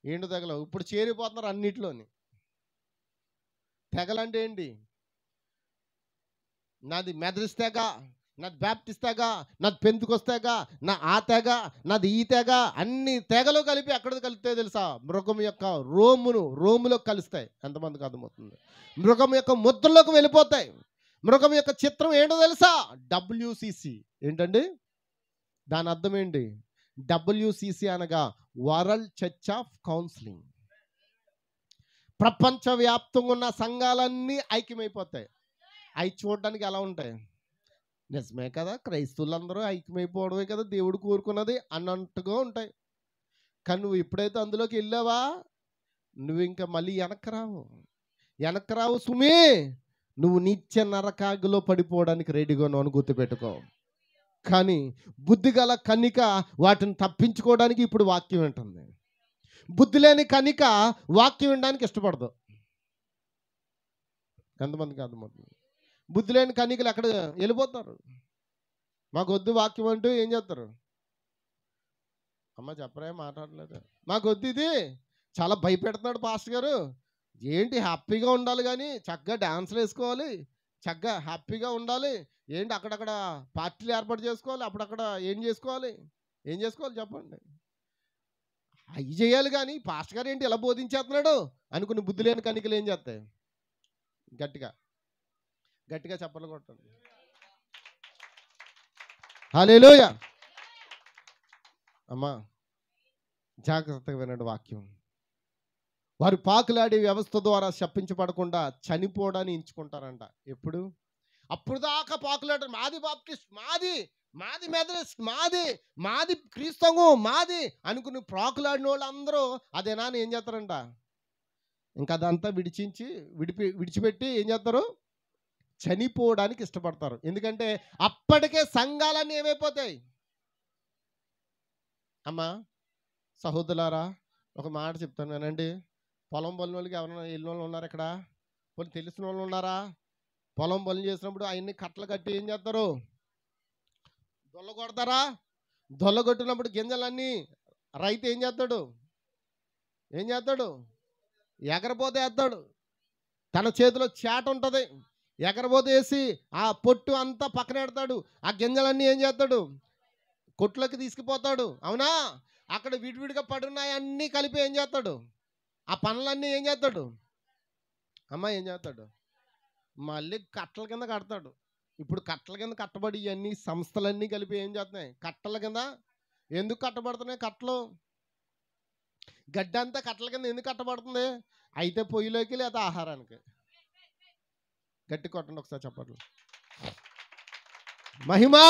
S1: ఏంటి తెగలు? ఇప్పుడు చేరిపోతున్నారు అన్నిటిలోని. తెగలంటే ఏంటి? నాది మెథడిస్ట్ తెగ, నాది బ్యాప్టిస్ట్ తెగ, నాది పెంతుకొస్తు తెగ, నా ఆ తెగ, నాది ఈ తెగ, అన్ని తెగలు కలిపి ఎక్కడ కలుస్తాయో తెలుసా? మృగం యొక్క రోములో కలుస్తాయి. ఎంతమందికి అర్థమవుతుంది? మృగం యొక్క ముద్రలోకి వెళ్ళిపోతాయి. మృగం యొక్క చిత్రం ఏంటో తెలుసా? WCC. ఏంటండి దాని అర్థం? ఏంటి WCC అనగా వరల్డ్ చర్చ్ ఆఫ్ కౌన్సిలింగ్. ప్రపంచవ్యాప్తంగా ఉన్న సంఘాలన్నీ ఐక్యమైపోతాయి. అవి చూడడానికి ఎలా ఉంటాయి? నిజమే కదా, క్రైస్తవులందరూ ఐక్యమైపోవడమే కదా దేవుడు కోరుకున్నది అన్నట్టుగా ఉంటాయి. కానీ నువ్వు ఎప్పుడైతే అందులోకి వెళ్ళావా, నువ్వు ఇంకా మళ్ళీ వెనక్కి రావు. వెనక్కి రావు సుమి, నువ్వు నిత్య నరకాగ్నిలో పడిపోవడానికి రెడీగా ఉన్నావు అని గుర్తుపెట్టుకో. కానీ బుద్ధి గల కన్నిక వాటిని తప్పించుకోవడానికి ఇప్పుడు వాక్యం వింటుంది. బుద్ధి లేని కన్నిక వాక్యం వినడానికి ఇష్టపడదు. ఎంతమందికి అర్థమవుతుంది? బుద్ధి లేని కన్నికలు ఎక్కడ వెళ్ళిపోతారు. మాకు వద్దు వాక్యం అంటూ ఏం చేస్తారు? అమ్మ చెప్పరా, మాట్లాడలేదు, మాకు వద్దు, ఇది చాలా భయపెడుతున్నాడు పాస్టర్ గారు. ఏంటి, హ్యాపీగా ఉండాలి కానీ చక్కగా డాన్సులు వేసుకోవాలి, చక్కగా హ్యాపీగా ఉండాలి, ఏంటి అక్కడక్కడ పార్టీలు ఏర్పాటు చేసుకోవాలి, అప్పుడక్కడ ఏం చేసుకోవాలి చెప్పండి. అవి చేయాలి కానీ పాస్టర్ గారు ఏంటి ఇలా బోధించేస్తున్నాడు అనుకుని బుద్ధి లేని కన్నికలు ఏం చేస్తాయి? గట్టిగా గట్టిగా చెప్పలు కొట్టండి. హల్లెలూయా. అమ్మా జాగ్రత్తగా వినండి వాక్యం. వారు పాకులాడే వ్యవస్థ ద్వారా శప్పించబడకుండా చనిపోవడాన్ని ఎంచుకుంటారంట. ఎప్పుడు? అప్పుడు దాకా పాకులాడారు, మాది బాప్టిస్ట్, మాది మెథడిస్ట్, మాది క్రీస్తవు, మాది అనుకుని పాకులాడిన వాళ్ళు అందరూ అదేనా అని ఏం చేస్తారంట? ఇంకా అదంతా విడిచిపెట్టి ఏం చేస్తారు? చనిపోవడానికి ఇష్టపడతారు. ఎందుకంటే అప్పటికే సంఘాలన్నీ ఏమైపోతాయి. అమ్మా సహోదరులారా, ఒక మాట చెప్తాను వినండి. పొలం పనుల వాళ్ళకి ఎవరైనా వెళ్ళిన వాళ్ళు ఉన్నారు ఇక్కడ? కొన్ని తెలిసిన వాళ్ళు ఉన్నారా? పొలం పనులు చేసినప్పుడు అవన్నీ కట్టలు కట్టి ఏం చేస్తారు? దొల్ల కొడతారా? దొల్ల కొట్టినప్పుడు గింజలన్నీ రైతు ఏం చేస్తాడు? ఎగరపోతే వేస్తాడు. తన చేతిలో చేట ఉంటుంది, ఎగరపోతే వేసి ఆ పొట్టు అంతా పక్కన పెడతాడు. ఆ గింజలన్నీ ఏం చేస్తాడు? కొట్లోకి తీసుకుపోతాడు. అవునా? అక్కడ విడివిడిగా పడున్నాయి అన్నీ కలిపి ఏం చేస్తాడు? ఆ పనులన్నీ ఏం చేస్తాడు? అమ్మ ఏం చేస్తాడు? మళ్ళీ కట్టల కింద కడతాడు. ఇప్పుడు కట్టల కింద కట్టబడి ఇవన్నీ సంస్థలన్నీ కలిపి ఏం చేస్తున్నాయి? కట్టల కింద. ఎందుకు కట్టబడుతున్నాయి కట్టలు? గడ్డి అంతా కట్టల కింద ఎందుకు కట్టబడుతుంది? అయితే పొయ్యిలోకి లేదా ఆహారానికి. గట్టి కొట్టండి ఒకసారి చెప్పండి. మహిమా,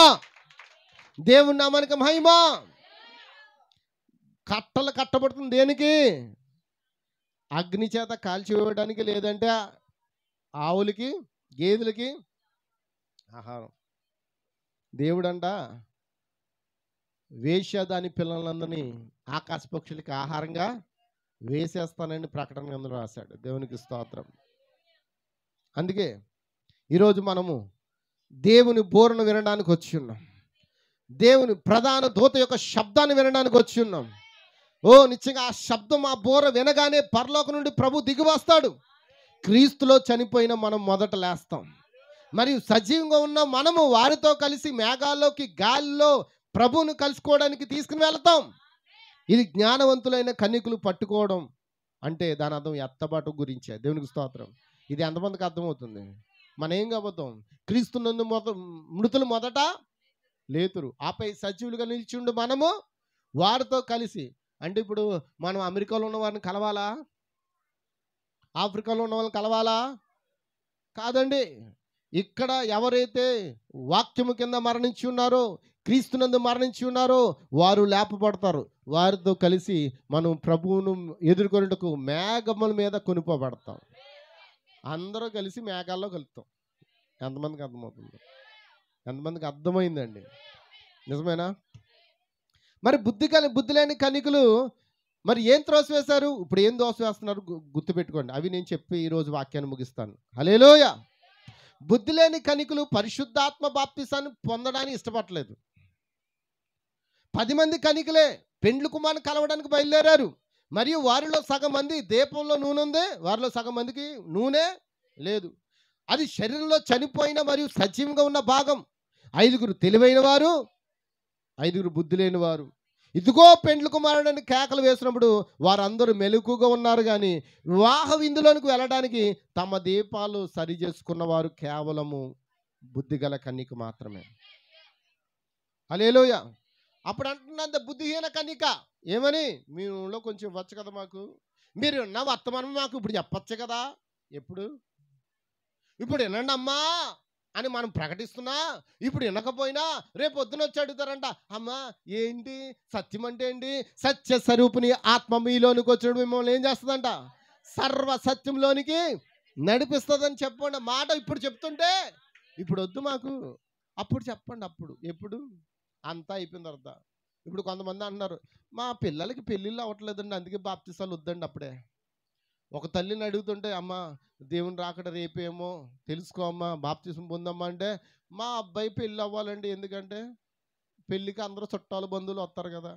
S1: దేవుని నామానికి మహిమా. కట్టలు కట్టబడుతుంది దేనికి? అగ్ని చేత కాల్చివేయడానికి, లేదంటే ఆవులకి గేదెలకి ఆహారం. దేవుడంట వేశ్య దాని పిల్లలందరినీ ఆకాశ పక్షులకి ఆహారంగా వేసేస్తానని ప్రకటన గ్రంథంలో రాశాడు. దేవునికి స్తోత్రం. అందుకే ఈరోజు మనము దేవుని బోరను వినడానికి వచ్చి ఉన్నాం. దేవుని ప్రధాన దూత యొక్క శబ్దాన్ని వినడానికి వచ్చి ఉన్నాం. నిశ్చయంగా ఆ శబ్దం, ఆ బోర వినగానే పరలోకం నుండి ప్రభు దిగి వస్తాడు. క్రీస్తులో చనిపోయిన మనం మొదట లేస్తాం. మరియు సజీవంగా ఉన్న మనము వారితో కలిసి మేఘాల్లోకి, గాలిలో ప్రభువును కలుసుకోవడానికి తీసుకుని వెళ్తాం. ఇది జ్ఞానవంతులైన కన్యకులు పట్టుకోవడం అంటే దాని అర్థం ఎత్తబాటు గురించే. దేవునికి స్తోత్రం. ఇది ఎంతమందికి అర్థమవుతుంది? మనం ఏం కాబోతాం? క్రీస్తునందు మృతులు మొదట లేతురు, ఆపై సజీవులుగా నిలిచిండు మనము వారితో కలిసి. అంటే ఇప్పుడు మనం అమెరికాలో ఉన్న వారిని కలవాలా? ఆఫ్రికాలో ఉన్న వాళ్ళని కలవాలా? కాదండి. ఇక్కడ ఎవరైతే వాక్యము కింద మరణించి ఉన్నారో, క్రీస్తునందు మరణించి ఉన్నారో వారు లేపబడతారు. వారితో కలిసి మనం ప్రభువును ఎదుర్కొనేందుకు మేఘముల మీద కొనుకోబడతాం. అందరూ కలిసి మేఘాల్లో కలుపుతాం. ఎంతమందికి అర్థమవుతుంది? ఎంతమందికి అర్థమైందండి? నిజమేనా? మరి బుద్ధి లేని కన్యకులు మరి ఏం త్రోసివేశారు? ఇప్పుడు ఏం దోష వేస్తున్నారు గుర్తుపెట్టుకోండి. అవి నేను చెప్పి ఈరోజు వాక్యాన్ని ముగిస్తాను. హల్లెలూయా. బుద్ధి లేని కన్యకులు పరిశుద్ధాత్మ బాప్తిసాన్ని పొందడానికి ఇష్టపడలేదు. 10 మంది కన్యకులే పెండ్లి కుమారుని కలవడానికి బయలుదేరారు. మరియు వారిలో సగం మంది దీపంలో నూనె ఉంది, వారిలో సగం మందికి నూనె లేదు. అది శరీరంలో చనిపోయిన మరియు సజీవంగా ఉన్న భాగం. 5 తెలివైన వారు, 5 బుద్ధి లేని వారు. ఇదిగో పెండ్లి కుమారుడని కేకలు వేసినప్పుడు వారందరూ మెలకుగా ఉన్నారు. కానీ వివాహ విందులోనికి వెళ్ళడానికి తమ దీపాలు సరి చేసుకున్న వారు కేవలము బుద్ధిగల కన్యక మాత్రమే. హల్లెలూయా. అప్పుడు అంటున్నంత బుద్ధిహీన కన్యక ఏమని? మీలో కొంచెం వచ్చు కదా, మాకు మీరు నా వర్తమానం మాకు ఇప్పుడు చెప్పచ్చు కదా. ఇప్పుడు వినండి అమ్మా అని మనం ప్రకటిస్తున్నా, ఇప్పుడు వినకపోయినా రేపు పొద్దున వచ్చి అడుగుతారంట, అమ్మా ఏంటి సత్యం అంటే ఏంటి? సత్య స్వరూపిణి ఆత్మ మీలోనికి వచ్చినప్పుడు మిమ్మల్ని ఏం చేస్తుందంట? సర్వ సత్యంలోనికి నడిపిస్తుందని చెప్పండి మాట. ఇప్పుడు చెప్తుంటే ఇప్పుడు వద్దు మాకు, అప్పుడు చెప్పండి. అప్పుడు ఎప్పుడు అంతా అయిపోయిన తర్వాత. ఇప్పుడు కొంతమంది అంటున్నారు, మా పిల్లలకి పెళ్ళిళ్ళు అవ్వట్లేదండి, అందుకే బాప్తిసాలు వద్దండి. అప్పుడే ఒక తల్లిని అడుగుతుంటే, అమ్మ దేవుని రాకడ రేపేమో తెలుసుకో అమ్మా, బాప్తిసం పొందమ్మా అంటే, మా అబ్బాయి పెళ్ళి అవ్వాలండి, ఎందుకంటే పెళ్ళికి అందరూ చుట్టాలు బంధువులు వస్తారు కదా.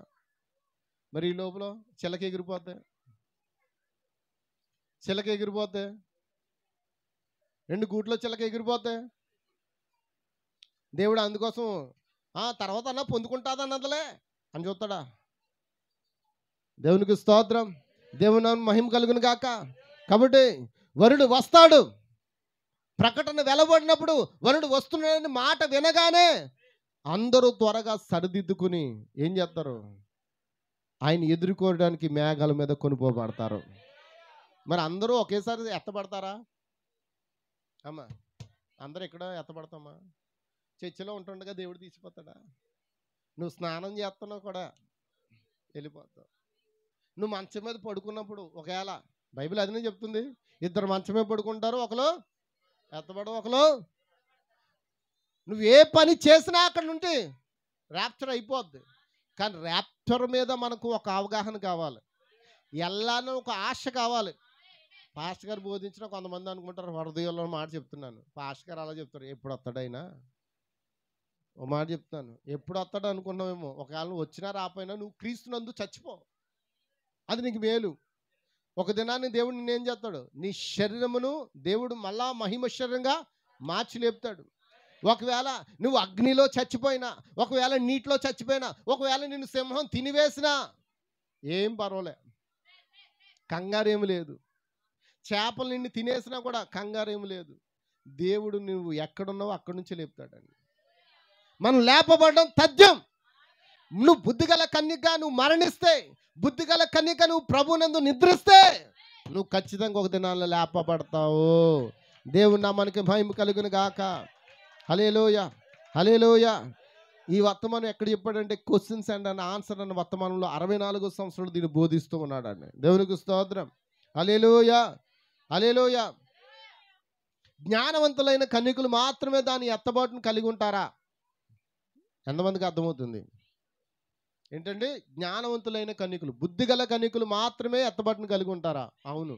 S1: మరి ఈ లోపల చిలక ఎగిరిపోతే చిలక ఎగిరిపోతే 2 గూట్లో చిలక ఎగిరిపోతే దేవుడు అందుకోసం తర్వాత అన్నా పొందుకుంటాదన్నదిలే అని చూస్తాడా? దేవునికి స్తోత్రం, దేవుని మహిమ కలుగును గాక. కాబట్టి వరుడు వస్తాడు, ప్రకటన వెలబడినప్పుడు వరుడు వస్తున్నాడని మాట వినగానే అందరూ త్వరగా సరిదిద్దుకుని ఏం చేస్తారు? ఆయన ఎదుర్కోవడానికి మేఘాల మీద కొనుపోబడతారు. మరి అందరూ ఒకేసారి ఎత్తబడతారా అమ్మా? అందరూ ఇక్కడ ఎత్తబడతామా? చర్చిలో ఉంటుండగా దేవుడు తీసిపోతాడా? నువ్వు స్నానం చేస్తున్నావు కూడా వెళ్ళిపోతావు. నువ్వు మంచం మీద పడుకున్నప్పుడు ఒకవేళ బైబిల్ అదినే చెప్తుంది, ఇద్దరు మంచం మీద పడుకుంటారు, ఒకరు ఎత్తబడ, ఒకరు. నువ్వు ఏ పని చేసినా అక్కడ నుండి ర్యాప్చర్ అయిపోద్ది. కానీ ర్యాప్చర్ మీద మనకు ఒక అవగాహన కావాలి, ఎల్లానో ఒక ఆశ కావాలి. పాస్టర్ గారు బోధించిన కొంతమంది అనుకుంటారు హృదయంలో మాట చెప్తున్నాను, పాస్టర్ గారు అలా చెప్తారు, ఎప్పుడు వస్తాడైనా ఓ మాట చెప్తాను, ఎప్పుడు వస్తాడు అనుకున్నావేమో. ఒకవేళ నువ్వు వచ్చినా రాపోయినా నువ్వు క్రీస్తునందు చచ్చిపో, అది నీకు మేలు. ఒక దినాన్ని దేవుడు నిన్నేం చేస్తాడు? నీ శరీరమును దేవుడు మళ్ళా మహిమ శరీరంగా మార్చి లేపుతాడు. ఒకవేళ నువ్వు అగ్నిలో చచ్చిపోయినా, ఒకవేళ నీటిలో చచ్చిపోయినా, ఒకవేళ నిన్ను సింహం తినివేసినా ఏం పర్వాలే, కంగారేమి లేదు. చేపలు నిన్ను తినేసినా కూడా కంగారేమి లేదు. దేవుడు నువ్వు ఎక్కడున్నావో అక్కడి నుంచి లేపుతాడండి. మనం లేపబడడం తథ్యం. నువ్వు బుద్ధిగల కన్యగా నువ్వు మరణిస్తే, బుద్ధిగల కన్యక నువ్వు ప్రభునందు నిద్రిస్తే నువ్వు ఖచ్చితంగా ఒక దినాల్లో లేపబడతావు. దేవుని నామానికి మహిమ కలుగును గాక. హల్లెలూయా, హల్లెలూయా. ఈ వర్తమానం ఎక్కడ చెప్పాడంటే క్వశ్చన్స్ అండ్ ఆన్సర్ అన్న వర్తమానంలో 64 సంవత్సరాలు దీన్ని బోధిస్తూ ఉన్నాడండి. దేవునికి స్తోత్రం, హల్లెలూయా, హల్లెలూయా. జ్ఞానవంతులైన కన్యకులు మాత్రమే దాని ఎత్తబాటును కలిగి ఉంటారా? ఎంతమందికి అర్థమవుతుంది ఏంటండి? జ్ఞానవంతులైన కన్యకులు, బుద్ధిగల కన్యకులు మాత్రమే ఎత్తబాటును కలిగి ఉంటారా? అవును,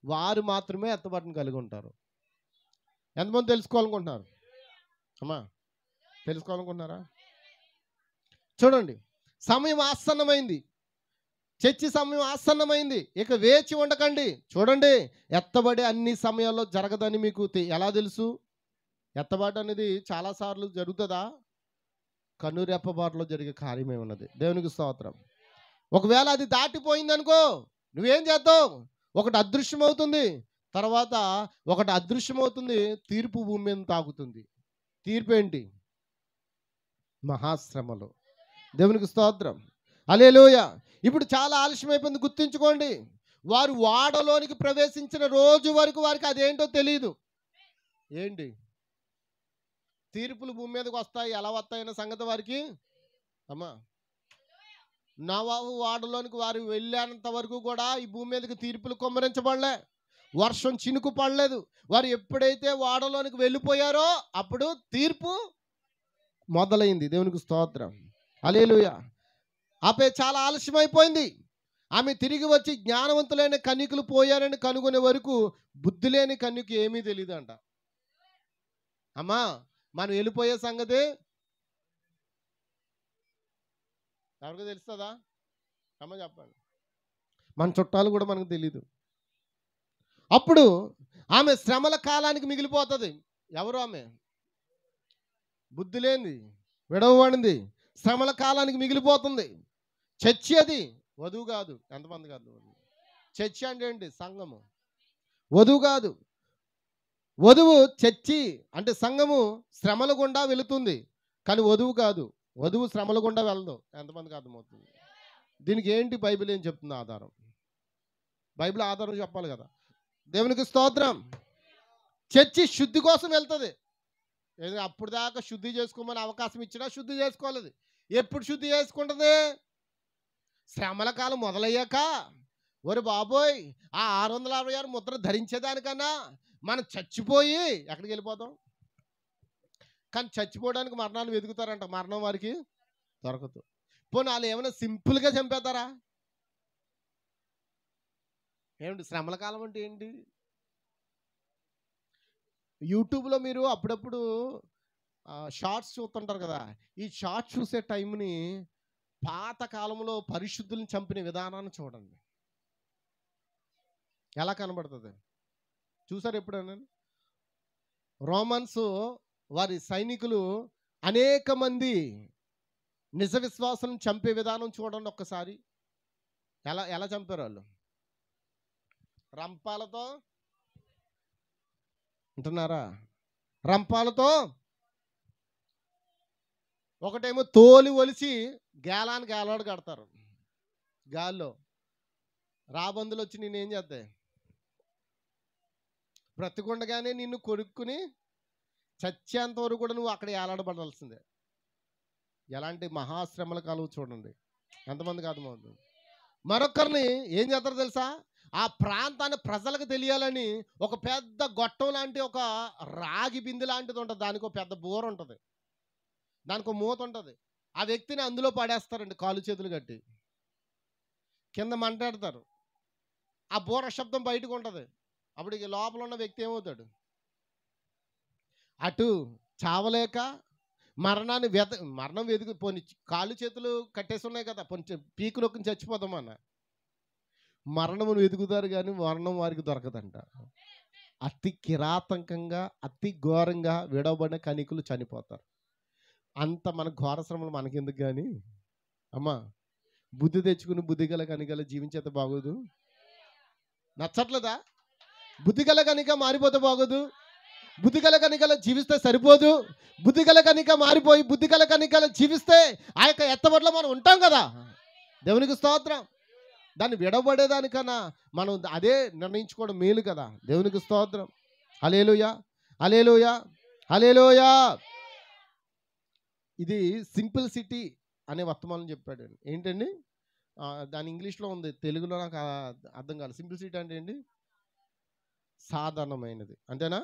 S1: వారు మాత్రమే ఎత్తబాటును కలిగి ఉంటారు. ఎంతమంది తెలుసుకోవాలనుకుంటున్నారు అమ్మా? తెలుసుకోవాలనుకుంటున్నారా? చూడండి, సమయం ఆసన్నమైంది, చర్చి సమయం ఆసన్నమైంది, ఇక వేచి ఉండకండి. చూడండి, ఎత్తబడి అన్ని సమయాల్లో జరగదని మీకు ఎలా తెలుసు? ఎత్తబాటు అనేది చాలాసార్లు జరుగుతుందా? కన్నురెప్పబాటులో జరిగే కార్యమే ఉన్నది. దేవునికి స్తోత్రం. ఒకవేళ అది దాటిపోయిందనుకో నువ్వేం చేస్తావు? ఒకటి అదృశ్యం అవుతుంది, తర్వాత ఒకటి అదృశ్యం అవుతుంది, తీర్పు భూమి మీద తాకుతుంది. తీర్పు ఏంటి? మహాశ్రమలు. దేవునికి స్తోత్రం, హల్లెలూయా. ఇప్పుడు చాలా ఆలస్యం అయిపోయింది, గుర్తుంచుకోండి. వారు వాడలోనికి ప్రవేశించిన రోజు వరకు వారికి అదేంటో తెలియదు. ఏంటి? తీర్పులు భూమి మీదకి వస్తాయి, ఎలా వస్తాయన్న సంగతి వారికి అమ్మా. నోవహు వాడలోనికి వారు వెళ్ళేంత వరకు కూడా ఈ భూమి మీదకి తీర్పులు కుమ్మరించబడలే, వర్షం చినుకు పడలేదు. వారు ఎప్పుడైతే వాడలోనికి వెళ్ళిపోయారో అప్పుడు తీర్పు మొదలైంది. దేవునికి స్తోత్రం, హల్లెలూయా. ఆపే చాలా ఆలస్యం అయిపోయింది. ఆమె తిరిగి వచ్చి జ్ఞానవంతులైన కన్యకులు పోయారని కనుగొనే వరకు బుద్ధి లేని కన్యకు ఏమీ తెలియదు అంట. అమ్మా, మనం వెళ్ళిపోయే సంగతి ఎవరికి తెలుస్తుందా అమ్మ? చెప్పండి. మన చుట్టాలు కూడా మనకు తెలీదు. అప్పుడు ఆమె శ్రమల కాలానికి మిగిలిపోతుంది. ఎవరు ఆమె? బుద్ధి లేనిది, విడవబడింది, శ్రమల కాలానికి మిగిలిపోతుంది. చర్చి అది, వధువు కాదు. ఎంతమంది కాదు? చర్చి అంటే ఏంటి? సంఘము. వధువు కాదు. వధువు చర్చి అంటే సంఘము శ్రమల గుండా వెళుతుంది, కానీ వధువు కాదు. వధువు శ్రమల గుండా వెళ్ళదు. ఎంతమందికి అర్థమవుతుంది? దీనికి ఏంటి బైబిల్ ఏం చెప్తుంది ఆధారం? బైబిల్ ఆధారం చెప్పాలి కదా. దేవునికి స్తోత్రం. చర్చి శుద్ధి కోసం వెళ్తుంది. అప్పుడు దాకా శుద్ధి చేసుకోమని అవకాశం ఇచ్చినా శుద్ధి చేసుకోలేదు. ఎప్పుడు శుద్ధి చేసుకుంటుంది? శ్రమల కాలం మొదలయ్యాక. ఒరే బాబోయ్, ఆ 666 ముద్ర ధరించేదానికన్నా మనం చచ్చిపోయి ఎక్కడికి వెళ్ళిపోతాం? కానీ చచ్చిపోవడానికి మరణాన్ని వెతుకుతారంట, మరణం వారికి దొరకదు. పోనీ వాళ్ళు ఏమైనా సింపుల్గా చంపేస్తారా? ఏమిటి శ్రమల కాలం అంటే ఏంటి? యూట్యూబ్లో మీరు అప్పుడప్పుడు షార్ట్స్ చూస్తుంటారు కదా. ఈ షార్ట్స్ చూసే టైంని పాత కాలంలో పరిశుద్ధుల్ని చంపిన విధానాన్ని చూడండి, ఎలా కనబడుతుంది. చూసారు ఎప్పుడైనా? రోమన్స్ వారి సైనికులు అనేక మంది నిజ విశ్వాసం చంపే విధానం చూడండి ఒక్కసారి. ఎలా ఎలా చంపారు వాళ్ళు? రంపాలతో అంటున్నారా? రంపాలతో, ఒకటేమో తోలి ఒలిచి గేలానికి గేలాడు కడతారు. గాల్లో రాబందులు వచ్చి నేనేం చేద్దాయి, బ్రతికుండగానే నిన్ను కొరుక్కుని చచ్చేంత వరకు కూడా నువ్వు అక్కడ ఏలాడబడాల్సిందే. ఎలాంటి మహాశ్రమల కాలం చూడండి, ఎంతమందికి అర్థమవుతుంది. మరొకరిని ఏం చేస్తారో తెలుసా? ఆ ప్రాంతాన్ని ప్రజలకు తెలియాలని ఒక పెద్ద గొట్టం లాంటి ఒక రాగి బిందె లాంటిది ఉంటుంది, దానికి ఒక పెద్ద బోర ఉంటుంది, దానికి ఒక మూత ఉంటుంది. ఆ వ్యక్తిని అందులో పడేస్తారండి, కాలు చేతులు కట్టి కింద మంటాడతారు. ఆ బోర శబ్దం బయటకు ఉంటుంది. అప్పుడు ఇక లోపల ఉన్న వ్యక్తి ఏమవుతాడు? అటు చావలేక మరణం వెతుకు, పోనీ కాళ్ళు చేతులు కట్టేసి ఉన్నాయి కదా, కొంచెం పీకు నొక్కి చచ్చిపోతామన్న, మరణమును వెతుకుతారు కానీ మరణం వారికి దొరకదంట. అతి కిరాతకంగా, అతి ఘోరంగా విడవబడిన కనికులు చనిపోతారు. అంత మన ఘోర శ్రమలు మనకెందుకు కానీ అమ్మా, బుద్ధి తెచ్చుకుని బుద్ధిగల కనికల జీవించేత బాగోదు. నచ్చట్లేదా? బుద్ధిగల కనిక మారిపోతే బాగోదు. బుద్ధిగల కనికల జీవిస్తే సరిపోదు. బుద్ధిగల కనిక మారిపోయి బుద్ధిగల కనికల జీవిస్తే ఆ యొక్క ఎత్తబడిలో మనం ఉంటాం కదా. దేవునికి స్తోత్రం. దాన్ని విడబడేదానికన్నా మనం అదే నిర్ణయించుకోవడం మేలు కదా. దేవునికి స్తోత్రం. హల్లెలూయా, హల్లెలూయా, హల్లెలూయా. ఇది సింప్లిసిటీ అనే వర్తమానం చెప్పాడు. ఏంటండి దాని ఇంగ్లీష్లో ఉంది, తెలుగులో నాకు అర్థం కాదు. సింప్లిసిటీ అంటే ఏంటి? సాధారణమైనది, అంతేనా?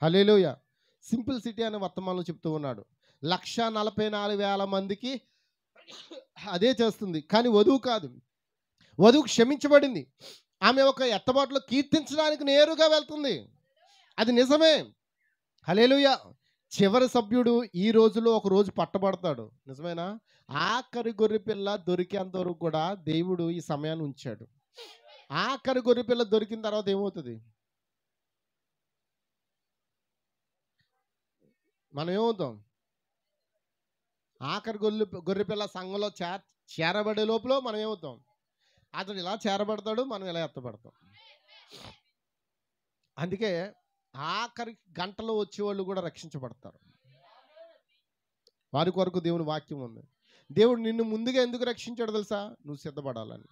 S1: హల్లెలూయా. సింప్లిసిటీ అనే వర్తమానంలో చెప్తూ ఉన్నాడు. 144,000 మందికి అదే చేస్తుంది. కానీ వధువు కాదు, వధువు క్షమించబడింది. ఆమె ఒక ఎత్తబాటులో కీర్తించడానికి నేరుగా వెళ్తుంది. అది నిజమే. హల్లెలూయా. చివరి సభ్యుడు ఈ రోజులో ఒక రోజు పట్టబడతాడు, నిజమేనా? ఆఖరి గొర్రె పిల్ల దొరికేంత వరకు కూడా దేవుడు ఈ సమయాన్ని ఉంచాడు. ఆఖరి గొర్రె పిల్ల దొరికిన తర్వాత ఏమవుతుంది? మనం ఏమవుతాం? ఆఖరి గొర్రె పిల్ల సంఘంలో చేరబడే లోపల మనం ఏమవుతాం? అతడు ఇలా చేరబడతాడు, మనం ఇలా ఎత్తబడతాం. అందుకే ఆఖరి గంటలో వచ్చేవాళ్ళు కూడా రక్షించబడతారు. వారి కొరకు దేవుని వాక్యం ఉంది. దేవుడు నిన్ను ముందుగా ఎందుకు రక్షించాడు తెలుసా? నువ్వు సిద్ధపడాలని.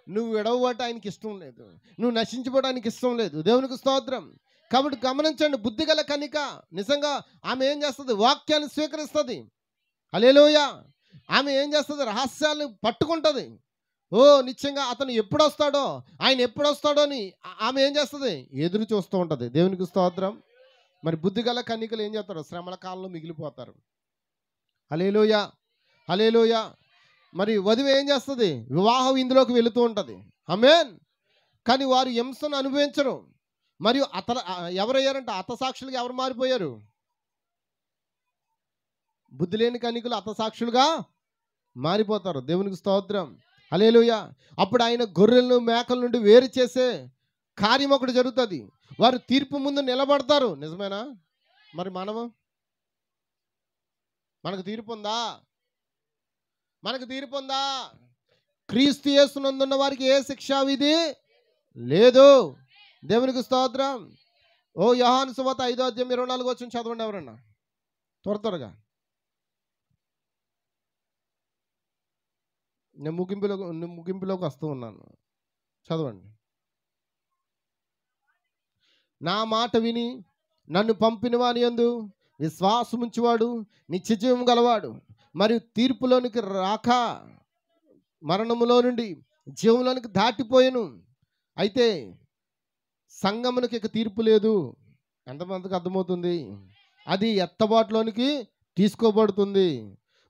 S1: నువ్వు విడవబట్ట ఆయనకి ఇష్టం లేదు, నువ్వు నశించబడడానికి ఇష్టం లేదు. దేవునికి స్తోత్రం. కాబట్టి గమనించండి, బుద్ధిగల కనిక నిజంగా ఆమె ఏం చేస్తుంది? వాక్యాన్ని స్వీకరిస్తుంది. హల్లెలూయా. ఆమె ఏం చేస్తుంది? రహస్యాలను పట్టుకుంటుంది. ఓ నిశ్చయంగా అతను ఎప్పుడు వస్తాడో, ఆయన ఎప్పుడు వస్తాడో అని ఆమె ఏం చేస్తుంది? ఎదురు చూస్తూ ఉంటుంది. దేవునికి స్తోత్రం. మరి బుద్ధిగల కన్నికలు ఏం చేస్తారు? శ్రమల కాలంలో మిగిలిపోతారు. హల్లెలూయా, హల్లెలూయా. మరి వధువు ఏం చేస్తుంది? వివాహం ఇందులోకి వెళుతూ ఉంటుంది. ఆమేన్. కానీ వారు హింసను అనుభవించరు. మరియు ఎవరయ్యారంటే హతసాక్షులుగా ఎవరు మారిపోయారు? బుద్ధి లేని కన్నికలు హతసాక్షులుగా మారిపోతారు. దేవునికి స్తోత్రం. హల్లెలూయా. అప్పుడు ఆయన గొర్రెలను మేకల నుండి వేరు చేసే కార్యం ఒకటి జరుగుతుంది. వారు తీర్పు ముందు నిలబడతారు. నిజమేనా? మరి మనకు తీర్పు ఉందా? మనకు తీర్పు ఉందా? క్రీస్తు యేసునందున్న వారికి ఏ శిక్షా విధి లేదు. దేవునికి స్తోత్రం. ఓ యోహాను సువార్త 5:24 చదవండి ఎవరన్నా త్వరగా. నేను ముగింపులోకి వస్తూ ఉన్నాను, చదవండి. నా మాట విని నన్ను పంపిన వాని యందు విశ్వాసముంచువాడు నిత్యజీవం గలవాడు, మరియు తీర్పులోనికి రాక మరణములో నుండి జీవంలోనికి దాటిపోయాను. అయితే సంఘమునకి ఇక తీర్పు లేదు. ఎంతమందికి అర్థమవుతుంది? అది ఎత్తబాటులోనికి తీసుకోబడుతుంది.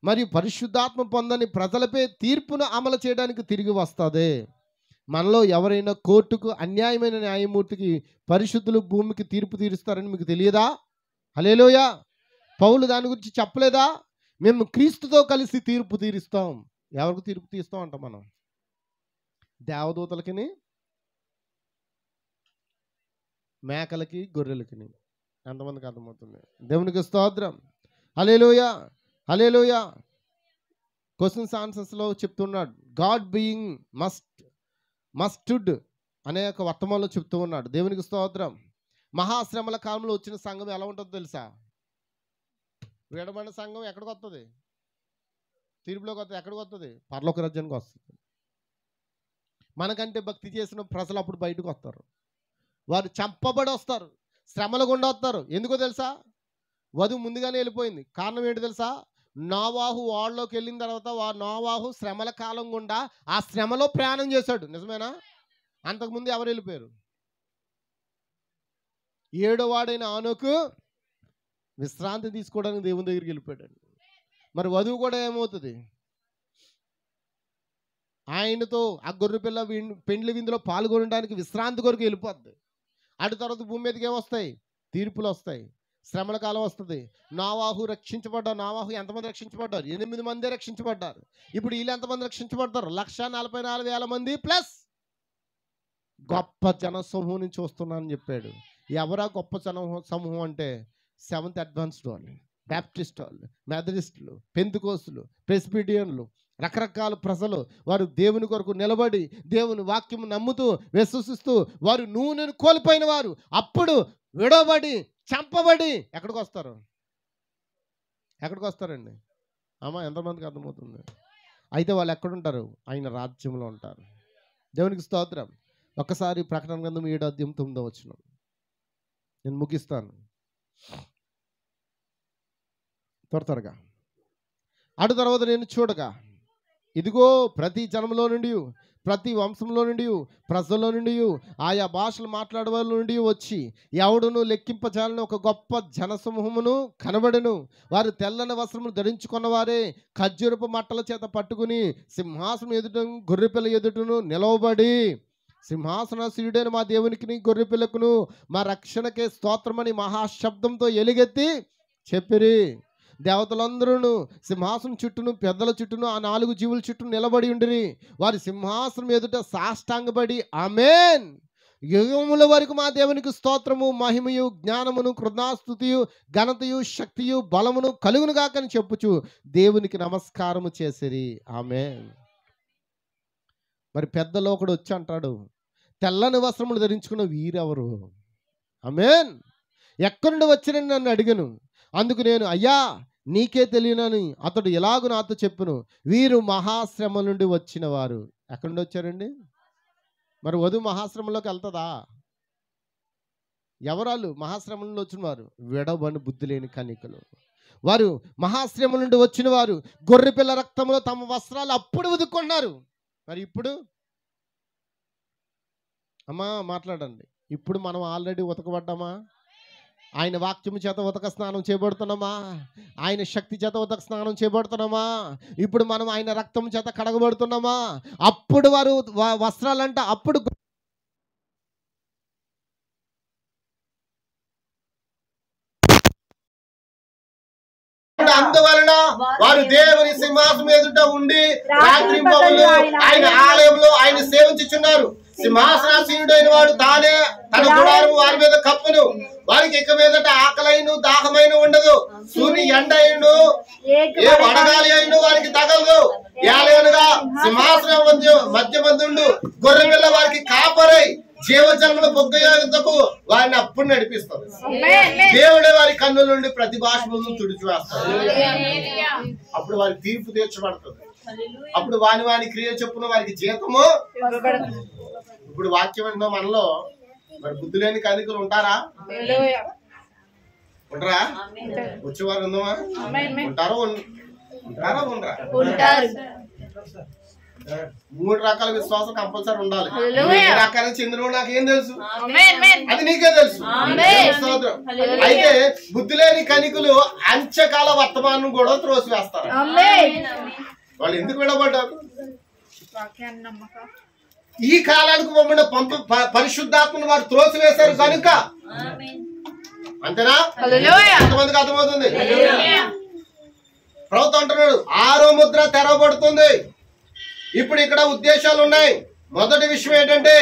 S1: మరియు పరిశుద్ధాత్మ పొందని ప్రజలపై తీర్పును అమలు చేయడానికి తిరిగి వస్తుంది. మనలో ఎవరైనా కోర్టుకు అన్యాయమైన న్యాయమూర్తికి పరిశుద్ధులు భూమికి తీర్పు తీరుస్తారని మీకు తెలియదా? హల్లెలూయా. పౌలు దాని గురించి చెప్పలేదా? మేము క్రీస్తుతో కలిసి తీర్పు తీరుస్తాం. ఎవరికి తీర్పు తీస్తాం అంట మనం? దేవదూతలకి, మేకలకి, గొర్రెలకి. ఎంతమందికి అర్థమవుతుంది? దేవునికి స్తోత్రం. హల్లెలూయా, హల్లెలూయా. క్వశ్చన్స్ ఆన్సర్స్లో చెప్తున్నాడు. గాడ్ బీయింగ్ మస్టుడ్ అనే ఒక వర్తమానంలో చెప్తూ ఉన్నాడు. దేవునికి స్తోత్రం. మహాశ్రమల కాలంలో వచ్చిన సంఘం ఎలా ఉంటుందో తెలుసా? విడబడిన సంఘం ఎక్కడికి వస్తుంది? తీర్పులోకి వస్తుంది. ఎక్కడికి వస్తుంది? పరలోక రాజ్యానికి వస్తుంది. మనకంటే భక్తి చేసిన ప్రజలు అప్పుడు బయటకు వస్తారు. వారు చంపబడి వస్తారు, శ్రమల గుండా వస్తారు. ఎందుకో తెలుసా? వధువు ముందుగానే వెళ్ళిపోయింది. కారణం ఏంటి తెలుసా? నోవాహు వాళ్ళలోకి వెళ్ళిన తర్వాత నోవాహు శ్రమల కాలం గుండా ఆ శ్రమలో ప్రయాణం చేశాడు. నిజమేనా? అంతకుముందు ఎవరు వెళ్ళిపోయారు? 7వ వాడైన ఆనోకు విశ్రాంతి తీసుకోవడానికి దేవుని దగ్గరికి వెళ్ళిపోయాడు. మరి వధువు కూడా ఏమవుతుంది? ఆయనతో ఆ గొర్రె పిల్ల పెండ్లి విందులో పాల్గొనడానికి విశ్రాంతి కొరకు వెళ్ళిపోద్ది. అటు తర్వాత భూమి మీదకి ఏమొస్తాయి? తీర్పులు వస్తాయి, శ్రమల కాలం వస్తుంది. నోవాహు రక్షించబడ్డారు. నోవాహు ఎంతమంది రక్షించబడ్డారు? 8 మంది రక్షించబడ్డారు. ఇప్పుడు వీళ్ళు ఎంతమంది రక్షించబడతారు? 144,000 మంది ప్లస్ గొప్ప జనసమూహం నుంచి వస్తున్నానని చెప్పాడు. ఎవరా గొప్ప సమూహం అంటే? 7th అడ్వాన్స్డ్ వాళ్ళు, బ్యాప్టిస్ట్ వాళ్ళు, మెథడిస్టులు, పెంతెకోస్తులు, ప్రెస్బిటేరియన్లు, రకరకాల ప్రజలు. వారు దేవుని కొరకు నిలబడి దేవుని వాక్యం నమ్ముతూ విశ్వసిస్తూ వారు నూనెను కోల్పోయిన వారు అప్పుడు విడవబడి చంపబడి ఎక్కడికి వస్తారు? ఎక్కడికి వస్తారండి? అమ్మా, ఎంతమందికి అర్థమవుతుంది? అయితే వాళ్ళు ఎక్కడుంటారు? ఆయన రాజ్యంలో ఉంటారు. దేవునికి స్తోత్రం. ఒక్కసారి ప్రకటన గ్రంథం 7:9 నేను ముగిస్తాను త్వరగా. అటు తర్వాత నేను చూడగా ఇదిగో ప్రతి జనంలో నుండి, ప్రతి వంశంలో నుండి, ప్రజల్లో నుండి, ఆయా భాషలు మాట్లాడే వాళ్ళ నుండి వచ్చి ఎవడును లెక్కింపజాలని ఒక గొప్ప జనసమూహమును కనబడెను. వారు తెల్లని వస్త్రములు ధరించుకున్న వారే ఖర్జూరపు మట్టల చేత పట్టుకుని సింహాసనం ఎదుట గొర్రెపిల్ల ఎదుటను నిలవబడి, సింహాసనాసీనుడైన మా దేవునికి గొర్రెపిల్లకును మా రక్షణకే స్తోత్రమని మహాశబ్దంతో ఎలుగెత్తి చెప్పిరి. దేవతలందరూ సింహాసనం చుట్టూను పెద్దల చుట్టూను ఆ 4 జీవుల చుట్టూ నిలబడి ఉండిరి. వారి సింహాసనం ఎదుట సాష్టాంగపడి ఆమేన్, యుగముల వరకు మా దేవునికి స్తోత్రము, మహిమయు, జ్ఞానమును, కృతజ్ఞతాస్తుతియు, ఘనతయు, శక్తియు, బలమును కలుగును గాకని చెప్పుచు దేవునికి నమస్కారము చేసిరి. ఆమేన్. మరి పెద్దలో ఒకడు వచ్చి అంటాడు, తెల్లని వస్త్రములు ధరించుకున్న వీరెవరు? ఆమేన్. ఎక్కడి నుండి వచ్చిరని నన్ను అడిగను. అందుకు నేను, అయ్యా నీకే తెలియనని అతడు ఎలాగూ నాతో చెప్పును. వీరు మహాశ్రమ నుండి వచ్చిన వారు. ఎక్కడి నుండి వచ్చారండి? మరి వధువు మహాశ్రమంలోకి వెళ్తుందా? ఎవరాళ్ళు మహాశ్రమ నుండి వచ్చిన వారు? విడవబడిన బుద్ధి లేని కన్యకలు. వారు మహాశ్రమ నుండి వచ్చిన వారు గొర్రెపిల్ల రక్తంలో తమ వస్త్రాలు అప్పుడు ఉదుక్కున్నారు. మరి ఇప్పుడు అమ్మా మాట్లాడండి. ఇప్పుడు మనం ఆల్రెడీ ఉతకబడ్డామా? ఆయన వాక్యము చేత ఉతక స్నానం చేయబడుతున్నామా? ఆయన శక్తి చేత ఉతక స్నానం చేయబడుతున్నామా? ఇప్పుడు మనం ఆయన రక్తం చేత కడగబడుతున్నామా? అప్పుడు వారు వస్త్రాలంట అప్పుడు అందువలన వారు దేవుని సింహాసనం ఎదుట ఉండి రాత్రి పగలు ఆయన ఆలయంలో ఆయన సేవించుచున్నారు. సింహాసనాసీనుడైన వాడు తానే తన గుడారము వారి మీద కప్పును. వారికి ఇక మీదట ఆకలైన దాహమైన ఉండదు. సూర్యుని ఎండ అయిను ఏ వడగాలి అయిను వారికి తగలదు. ఏలయనగా సింహాసనం మధ్య మందుండు గొర్రెపిల్ల వారికి కాపరై జీవజలముల బొగ్గకు వారిని అప్పుడు నడిపిస్తారు. దేవుడే వారి కన్నుల నుండి ప్రతి భాష ముందు తుడిచివేస్తారు. అప్పుడు వారి తీర్పు తీర్చబడుతుంది. అప్పుడు వాని క్రియ చొప్పున వారికి జీతము. ఇప్పుడు వాక్యం ఏంటో మనలో మరి బుద్ధి లేని కన్యకలు ఉంటారా? ఉంటారా? వచ్చేవారు ఉందమా? ఉంటారా? ఉండరా? 3 రకాల విశ్వాసం కంపల్సరీ ఉండాలి.
S2: హల్లెలూయా.
S1: ఏ రకానికి చెందినవాడు నాకేం తెలుసు,
S2: ఆమేన్.
S1: అది నీకే తెలుసు.
S2: ఆమేన్.
S1: స్తోత్రం.
S2: హల్లెలూయా.
S1: అయితే బుద్ధి లేని కనికులు అంత్యకాల వర్తమానం కూడా త్రోసివేస్తారు.
S2: ఆమేన్.
S1: వాళ్ళు ఎందుకు విడబడ్డారు?
S2: వాక్యాన్ని నమ్మక.
S1: ఈ కాలానికి పంపిన పరిశుద్ధాత్మను వారు త్రోసివేశారు కనుక. అంతేనా?
S2: హల్లెలూయా.
S1: ఎంతమందికి అర్థమవుతుంది?
S2: హల్లెలూయా.
S1: ప్రభుత్వం అంటున్నాడు 6వ ముద్ర తెరవబడుతుంది. ఇప్పుడు ఇక్కడ ఉద్దేశాలు ఉన్నాయి. మొదటి విషయం ఏంటంటే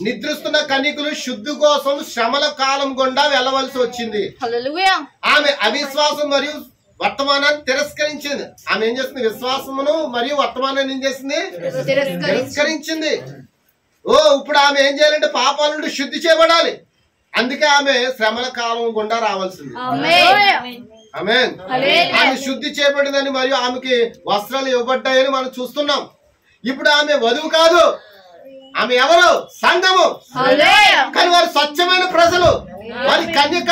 S1: నిద్రిస్తున్న కన్యకులు శుద్ధి కోసం శ్రమల కాలం గుండా వెళ్ళవలసి వచ్చింది.
S2: హల్లెలూయా.
S1: ఆమె అవిశ్వాసం మరియు వర్తమానాన్ని తిరస్కరించింది. ఆమె ఏం చేస్తుంది? విశ్వాసమును మరియు వర్తమానాన్ని ఏం చేసింది? తిరస్కరించింది. ఇప్పుడు ఆమె ఏం చేయాలంటే పాపాల నుండి శుద్ధి చేయబడాలి. అందుకే ఆమె శ్రమల కాలం గుండా రావాల్సింది. ఆమేన్. ఆమె శుద్ధి చేయబడిందని మరియు ఆమెకి వస్త్రాలు ఇవ్వబడ్డాయని మనం చూస్తున్నాం. ఇప్పుడు ఆమె వధువు కాదు, ఆమె ఎవరు? సంఘము. కానీ వారు స్వచ్ఛమైన ప్రజలు, వారి కన్యక.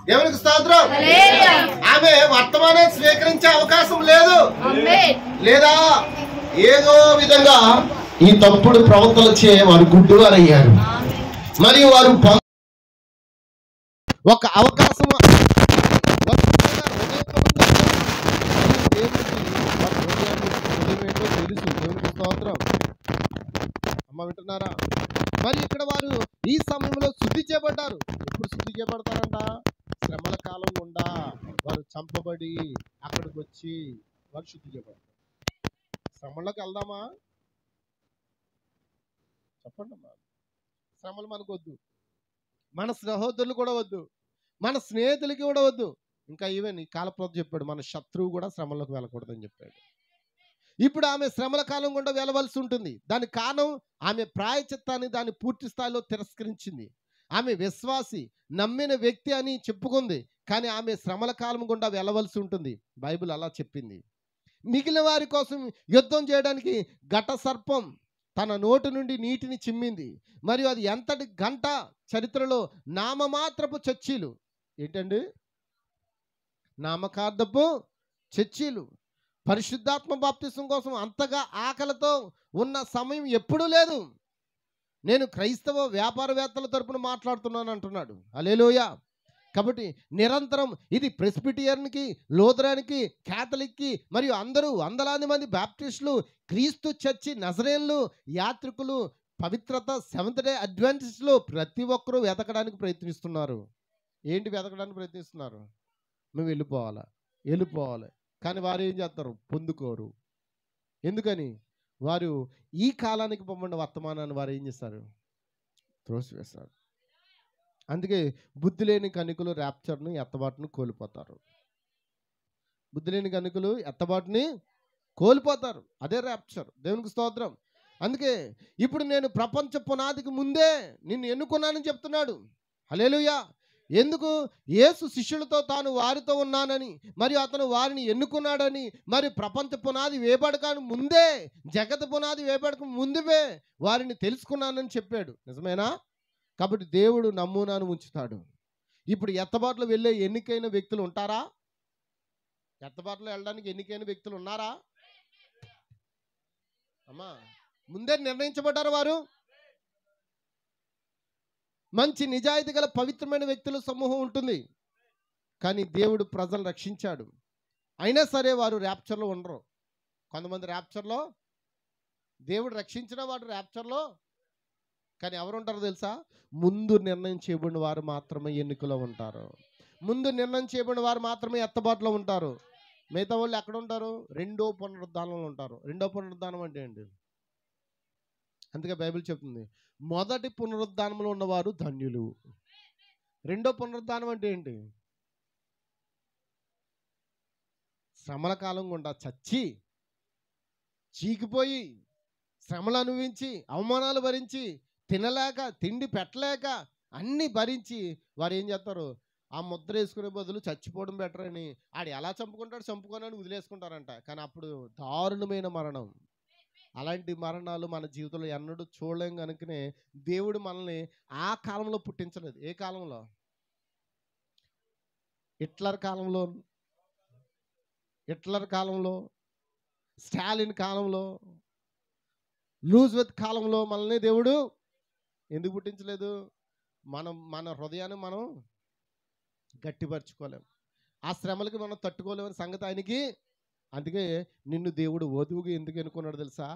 S1: దేవునికి స్తోత్రం. ఆమె వర్తమానాన్ని స్వీకరించే అవకాశం లేదు. లేదా ఏదో విధంగా ఈ తప్పుడు ప్రవర్తనలు చే వారు గుడ్డివారయ్యారు. మరియు వారు ఒక అవకాశం అమ్మ వింటున్నారా? మరి ఇక్కడ వారు ఈ సమయంలో శుద్ధి చేయబడ్డారు. ఎప్పుడు శుద్ధి చేయబడతారంట? శ్రమల కాలం గుండా వారు చంపబడి అక్కడికి వచ్చి వారు శుద్ధి చేయబడతారు. శ్రమలకు వెళ్దామా? చెప్పండి అమ్మా. శ్రమలు మనకు వద్దు, మన సహోదరులు కూడా వద్దు, మన స్నేహితులకి కూడా వద్దు. ఇంకా ఈవెన్ ఈ కాలప్రభు చెప్పాడు మన శత్రువు కూడా శ్రమలకు వెళ్ళకూడదని చెప్పాడు. ఇప్పుడు ఆమె శ్రమల కాలం గుండా వెళ్ళవలసి ఉంటుంది. దానికి కారణం ఆమె ప్రాయచిత్తాన్ని దాన్ని పూర్తి స్థాయిలో తిరస్కరించింది. ఆమె విశ్వాసి, నమ్మిన వ్యక్తి అని చెప్పుకుంది. కానీ ఆమె శ్రమల కాలం గుండా వెళ్ళవలసి ఉంటుంది. బైబిల్ అలా చెప్పింది. మిగిలిన వారి కోసం యుద్ధం చేయడానికి ఘట సర్పం తన నోటి నుండి నీటిని చిమ్మింది. మరియు అది ఎంతటి గంట చరిత్రలో నామమాత్రపు చర్చీలు. ఏంటండి? నామకార్థపు చర్చీలు. పరిశుద్ధాత్మ బాప్తిసం కోసం అంతగా ఆకలితో ఉన్న సమయం ఎప్పుడూ లేదు. నేను క్రైస్తవ వ్యాపారవేత్తల తరపున మాట్లాడుతున్నాను అంటున్నాడు. హల్లెలూయా. కాబట్టి నిరంతరం ఇది ప్రెస్బిటియన్కి, లూథరన్కి, క్యాథలిక్కి మరియు వందలాది మంది బాప్టిస్టులు, క్రీస్తు చర్చి నజరేన్లు, యాత్రికులు, పవిత్రత, సెవెంత్ డే అడ్వెంటిస్టులు ప్రతి ఒక్కరూ వెతకడానికి ప్రయత్నిస్తున్నారు. ఏంటి వెతకడానికి ప్రయత్నిస్తున్నారు? మేము వెళ్ళిపోవాలి. కానీ వారు ఏం చేస్తారు? పొందుకోరు. ఎందుకని? వారు ఈ కాలానికి పంపిన వర్తమానాన్ని వారు ఏం చేస్తారు? త్రోసివేస్తారు. అందుకే బుద్ధి లేని కన్యకులు ర్యాప్చర్ను, ఎత్తబాటును కోల్పోతారు. బుద్ధి లేని కన్యకులు ఎత్తబాటుని కోల్పోతారు. అదే ర్యాప్చర్. దేవునికి స్తోత్రం. అందుకే ఇప్పుడు నేను ప్రపంచ పునాదికి ముందే నిన్ను ఎన్నుకున్నానని చెప్తున్నాడు. హల్లెలూయా. ఎందుకు? యేసు శిష్యులతో తాను వారితో ఉన్నానని, మరియు అతను వారిని ఎన్నుకున్నాడని, మరి ప్రపంచ పునాది వేయబడక ముందే, జగత్ పునాది వేయబడక ముందువే వారిని తెలుసుకున్నానని చెప్పాడు. నిజమేనా? కాబట్టి దేవుడు నమూనాను ఉంచుతాడు. ఇప్పుడు ఎత్తబాటులో వెళ్ళే ఎన్నికైన వ్యక్తులు ఉంటారా? ఎత్తబాటులో వెళ్ళడానికి ఎన్నికైన వ్యక్తులు ఉన్నారా? అమ్మా, ముందే నిర్ణయించబడ్డారు వారు. మంచి నిజాయితీ గల పవిత్రమైన వ్యక్తుల సమూహం ఉంటుంది. కానీ దేవుడు ప్రజలు రక్షించాడు. అయినా సరే వారు ర్యాప్చర్లో ఉండరు. కొంతమంది ర్యాప్చర్లో, దేవుడు రక్షించిన వాడు ర్యాప్చర్లో. కానీ ఎవరు ఉంటారో తెలుసా? ముందు నిర్ణయం చేయబడిన వారు మాత్రమే ఎన్నికలో ఉంటారు. ముందు నిర్ణయం చేయబడిన వారు మాత్రమే ఎత్తబాటులో ఉంటారు. మిగతా వాళ్ళు ఎక్కడ ఉంటారు? రెండో పునరుద్ధానంలో ఉంటారు. రెండో పునరుద్ధానం అంటే ఏంటి? అందుకే బైబిల్ చెప్తుంది మొదటి పునరుద్ధానంలో ఉన్నవారు ధన్యులు. రెండో పునరుద్ధానం అంటే ఏంటి? శ్రమల కాలం గుండా చచ్చి, చీకిపోయి, శ్రమలు అనుభవించి, అవమానాలు భరించి, తినలేక, తిండి పెట్టలేక అన్నీ భరించి వారు ఏం చేస్తారు? ఆ ముద్ర వేసుకునే బదులు చచ్చిపోవడం బెటర్ అని, ఆడు ఎలా చంపుకుంటాడు చంపుకోనని వదిలేసుకుంటారంట. కానీ అప్పుడు దారుణమైన మరణం. అలాంటి మరణాలు మన జీవితంలో ఎన్నడూ చూడలేం. కనుకనే దేవుడు మనల్ని ఆ కాలంలో పుట్టించలేదు. ఏ కాలంలో? హిట్లర్ కాలంలో, స్టాలిన్ కాలంలో, లూజ్ విత్ కాలంలో మనల్ని దేవుడు ఎందుకు పుట్టించలేదు? మన హృదయాన్ని మనం గట్టిపరచుకోలేం, ఆ శ్రమలకి మనం తట్టుకోలేమని సంగతి ఆయనకి. అందుకే నిన్ను దేవుడు వధువుగా ఎందుకు ఎన్నుకున్నాడు తెలుసా?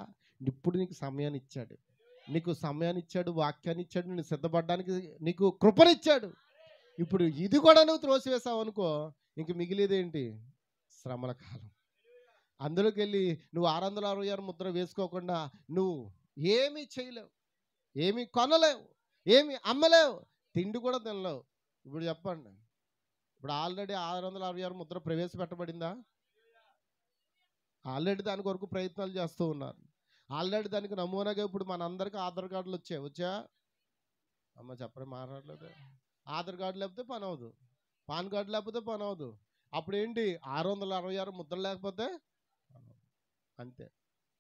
S1: ఇప్పుడు నీకు సమయాన్ని ఇచ్చాడు, వాక్యాన్ని ఇచ్చాడు, నిన్ను సిద్ధపడడానికి నీకు కృపనిచ్చాడు. ఇప్పుడు ఇది కూడా నువ్వు త్రోసివేసావు అనుకో, ఇంక మిగిలేదేంటి? శ్రమల కాలం. అందులోకి వెళ్ళి నువ్వు 666 ముద్ర వేసుకోకుండా నువ్వు ఏమీ చేయలేవు, ఏమీ కొనలేవు, ఏమీ అమ్మలేవు, తిండి కూడా తినలేవు. ఇప్పుడు చెప్పండి, ఇప్పుడు ఆల్రెడీ 666 ముద్ర ప్రవేశపెట్టబడిందా? ఆల్రెడీ దాని కొరకు ప్రయత్నాలు చేస్తూ ఉన్నారు. ఆల్రెడీ దానికి నమూనాగా ఇప్పుడు మనందరికీ ఆధార్ కార్డులు వచ్చా? అమ్మ చెప్పడం మాట్లాడలేదు. ఆధార్ కార్డు లేకపోతే పని అవ్వదు, పాన్ కార్డు లేకపోతే పని అవ్వదు. అప్పుడు ఏంటి? 666 ముద్రలు లేకపోతే అంతే.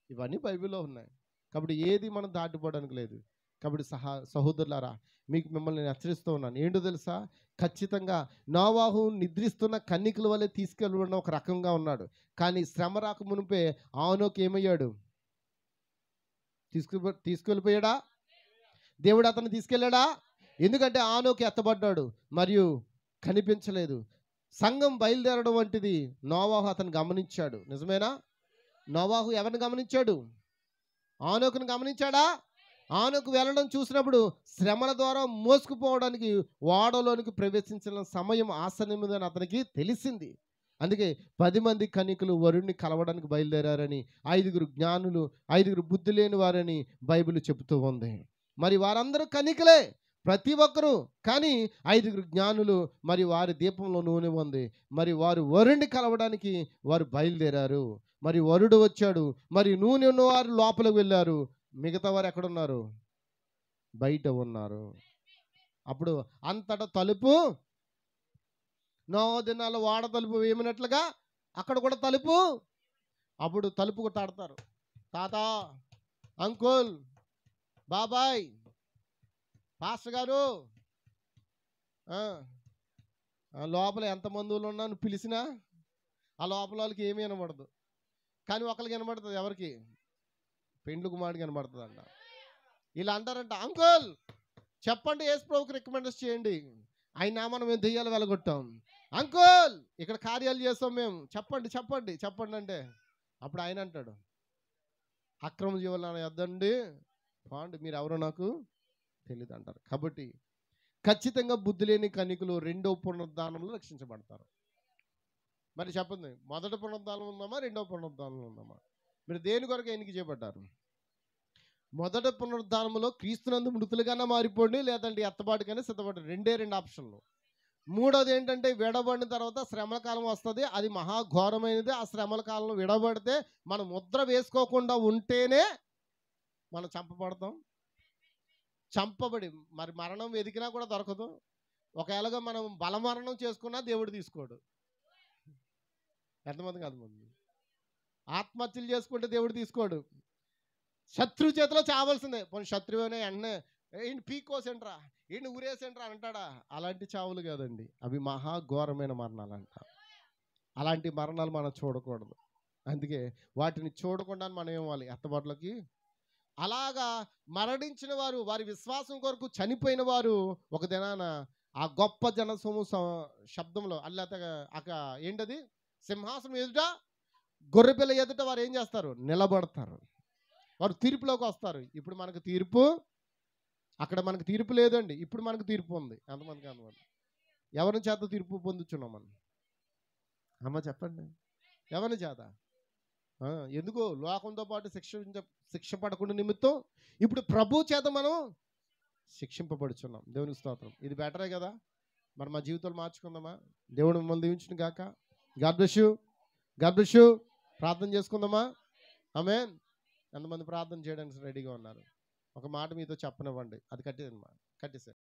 S1: ఇవన్నీ బైబిల్లో ఉన్నాయి. కాబట్టి ఏది మనం దాటిపోవడానికి లేదు. కాబట్టి సహోదరులారా, మిమ్మల్ని నేను హెచ్చరిస్తూ ఉన్నాను. ఏంటో తెలుసా? ఖచ్చితంగా నోవాహు నిద్రిస్తున్న కన్నికల వల్లే తీసుకెళ్ళడం ఒక రకంగా ఉన్నాడు. కానీ శ్రమ రాక మునిపే ఆనోకు ఏమయ్యాడు? తీసుకెళ్ళిపోయాడా? దేవుడు అతన్ని తీసుకెళ్ళాడా? ఎందుకంటే ఆనోకు ఎత్తబడ్డాడు మరియు కనిపించలేదు. సంఘం బయలుదేరడం వంటిది నోవాహు అతను గమనించాడు. నిజమేనా? నోవాహు ఎవరిని గమనించాడు? ఆనోకుని గమనించాడా? ఆనోకు వెళ్ళడం చూసినప్పుడు శ్రమల ద్వారా మోసుకుపోవడానికి ఓడలోనికి ప్రవేశించిన సమయం ఆసన్నమైందని అతనికి తెలిసింది. అందుకే 10 మంది కన్యకలు వరుణ్ణి కలవడానికి బయలుదేరారని, 5 జ్ఞానులు, 5 బుద్ధి లేని వారని బైబిల్ చెబుతూ ఉంది. మరి వారందరూ కన్యకలే ప్రతి ఒక్కరూ, కానీ 5 జ్ఞానులు, మరి వారి దీపంలో నూనె ఉంది. మరి వారు వరుణ్ణి కలవడానికి వారు బయలుదేరారు. మరి వరుడు వచ్చాడు, మరి నూనె ఉన్నవారు లోపలికి వెళ్ళారు, మిగతా వారు ఎక్కడున్నారు? బయట ఉన్నారు. అప్పుడు అంతటా తలుపు, నోవహు దినాల వాడ తలుపు వేయమన్నట్లుగా అక్కడ కూడా తలుపు. అప్పుడు తలుపు కొట్టాడతారు. తాత, అంకుల్, బాబాయ్, పాస్టర్ గారు, లోపల ఎంతమంది ఉన్నాను పిలిచినా ఆ లోపల వాళ్ళకి ఏమీ వినబడదు. కానీ ఒకరికి వినబడుతుంది. ఎవరికి? పెండ్లు కుమారుడికి వినబడుతుంది అంట. ఇలా అంటారంట, అంకుల్ చెప్పండి, యేసు ప్రభువుకి రికమెండేషన్ చేయండి, ఆయన నామమున మేము దెయ్యాలు వెలగొట్టాం. అంకుల్ ఇక్కడ కార్యాలు చేస్తాం మేము, చెప్పండి చెప్పండి చెప్పండి అంటే అప్పుడు ఆయన అంటాడు, అక్రమ జీవులను వద్దండి, బాగుండి మీరు ఎవరో నాకు తెలియదు అంటారు. కాబట్టి ఖచ్చితంగా బుద్ధి లేని కన్యకులు రెండవ పునరుద్ధానంలో రక్షించబడతారు. మరి చెప్పండి, మొదటి పునరుద్ధానం ఉందామా, రెండవ పునరుద్ధానం ఉందామా? మీరు దేని కొరకు ఎన్నిక చేయబడ్డారు? మొదటి పునరుద్ధానంలో క్రీస్తునందు మృతులుగానే మారిపోండి, లేదంటే ఎత్తబాటుగానే సిద్ధపడండి. రెండు ఆప్షన్లు. మూడోది ఏంటంటే, విడబడిన తర్వాత శ్రమల కాలం వస్తుంది, అది మహాఘోరమైనది. ఆ శ్రమల కాలంలో విడబడితే మనం ముద్ర వేసుకోకుండా ఉంటేనే మనం చంపబడతాం. చంపబడి మరి మరణం వెతికినా కూడా దొరకదు. ఒకవేళగా మనం బలమరణం చేసుకున్నా దేవుడు తీసుకోడు. ఎంతమంది కాదు, మంది ఆత్మహత్యలు చేసుకుంటే దేవుడు తీసుకోడు. శత్రువు చేతిలో చావాల్సిందే. పోనీ శత్రువునే వెంటనే ఈయన పీకోసేంట్రా, ఈయన ఊరేసేంట్రా అంటాడా? అలాంటి చావులు కాదండి, అవి మహాఘోరమైన మరణాలు అంట. అలాంటి మరణాలు మనం చూడకూడదు. అందుకే వాటిని చూడకుండా మనం ఏమవ్వాలి? ఎత్తబాట్లకి. అలాగా మరణించిన వారు, వారి విశ్వాసం కొరకు చనిపోయిన వారు ఒక దినాన ఆ గొప్ప జనసమూహ శబ్దంలో అక్క ఏంటది, సింహాసనం ఎదుట, గొర్రెపిల్ల ఎదుట వారు ఏం చేస్తారు? నిలబడతారు. వారు తీర్పులోకి వస్తారు. ఇప్పుడు మనకు తీర్పు, అక్కడ మనకు తీర్పు లేదండి, ఇప్పుడు మనకు తీర్పు ఉంది. ఎంతమంది కాదు, ఎవరి చేత తీర్పు పొందుతున్నాం మనం? అమ్మ చెప్పండి, ఎవరి చేత? ఎందుకు? లోకంతో పాటు శిక్ష పడకుండా నిమిత్తం ఇప్పుడు ప్రభు చేత మనం శిక్షింపబడుచున్నాం. దేవునికి స్తోత్రం. ఇది బెటరే కదా. మరి మా జీవితాలు మార్చుకుందామా? దేవుడు మిమ్మల్ని దీవించును గాక. God bless you. God bless you. ప్రార్థన చేసుకుందామా? ఆమేన్. ఎంతమంది ప్రార్థన చేయడానికి రెడీగా ఉన్నారు? ఒక మాట మీతో చెప్పనివ్వండి, అది కట్టేసాను.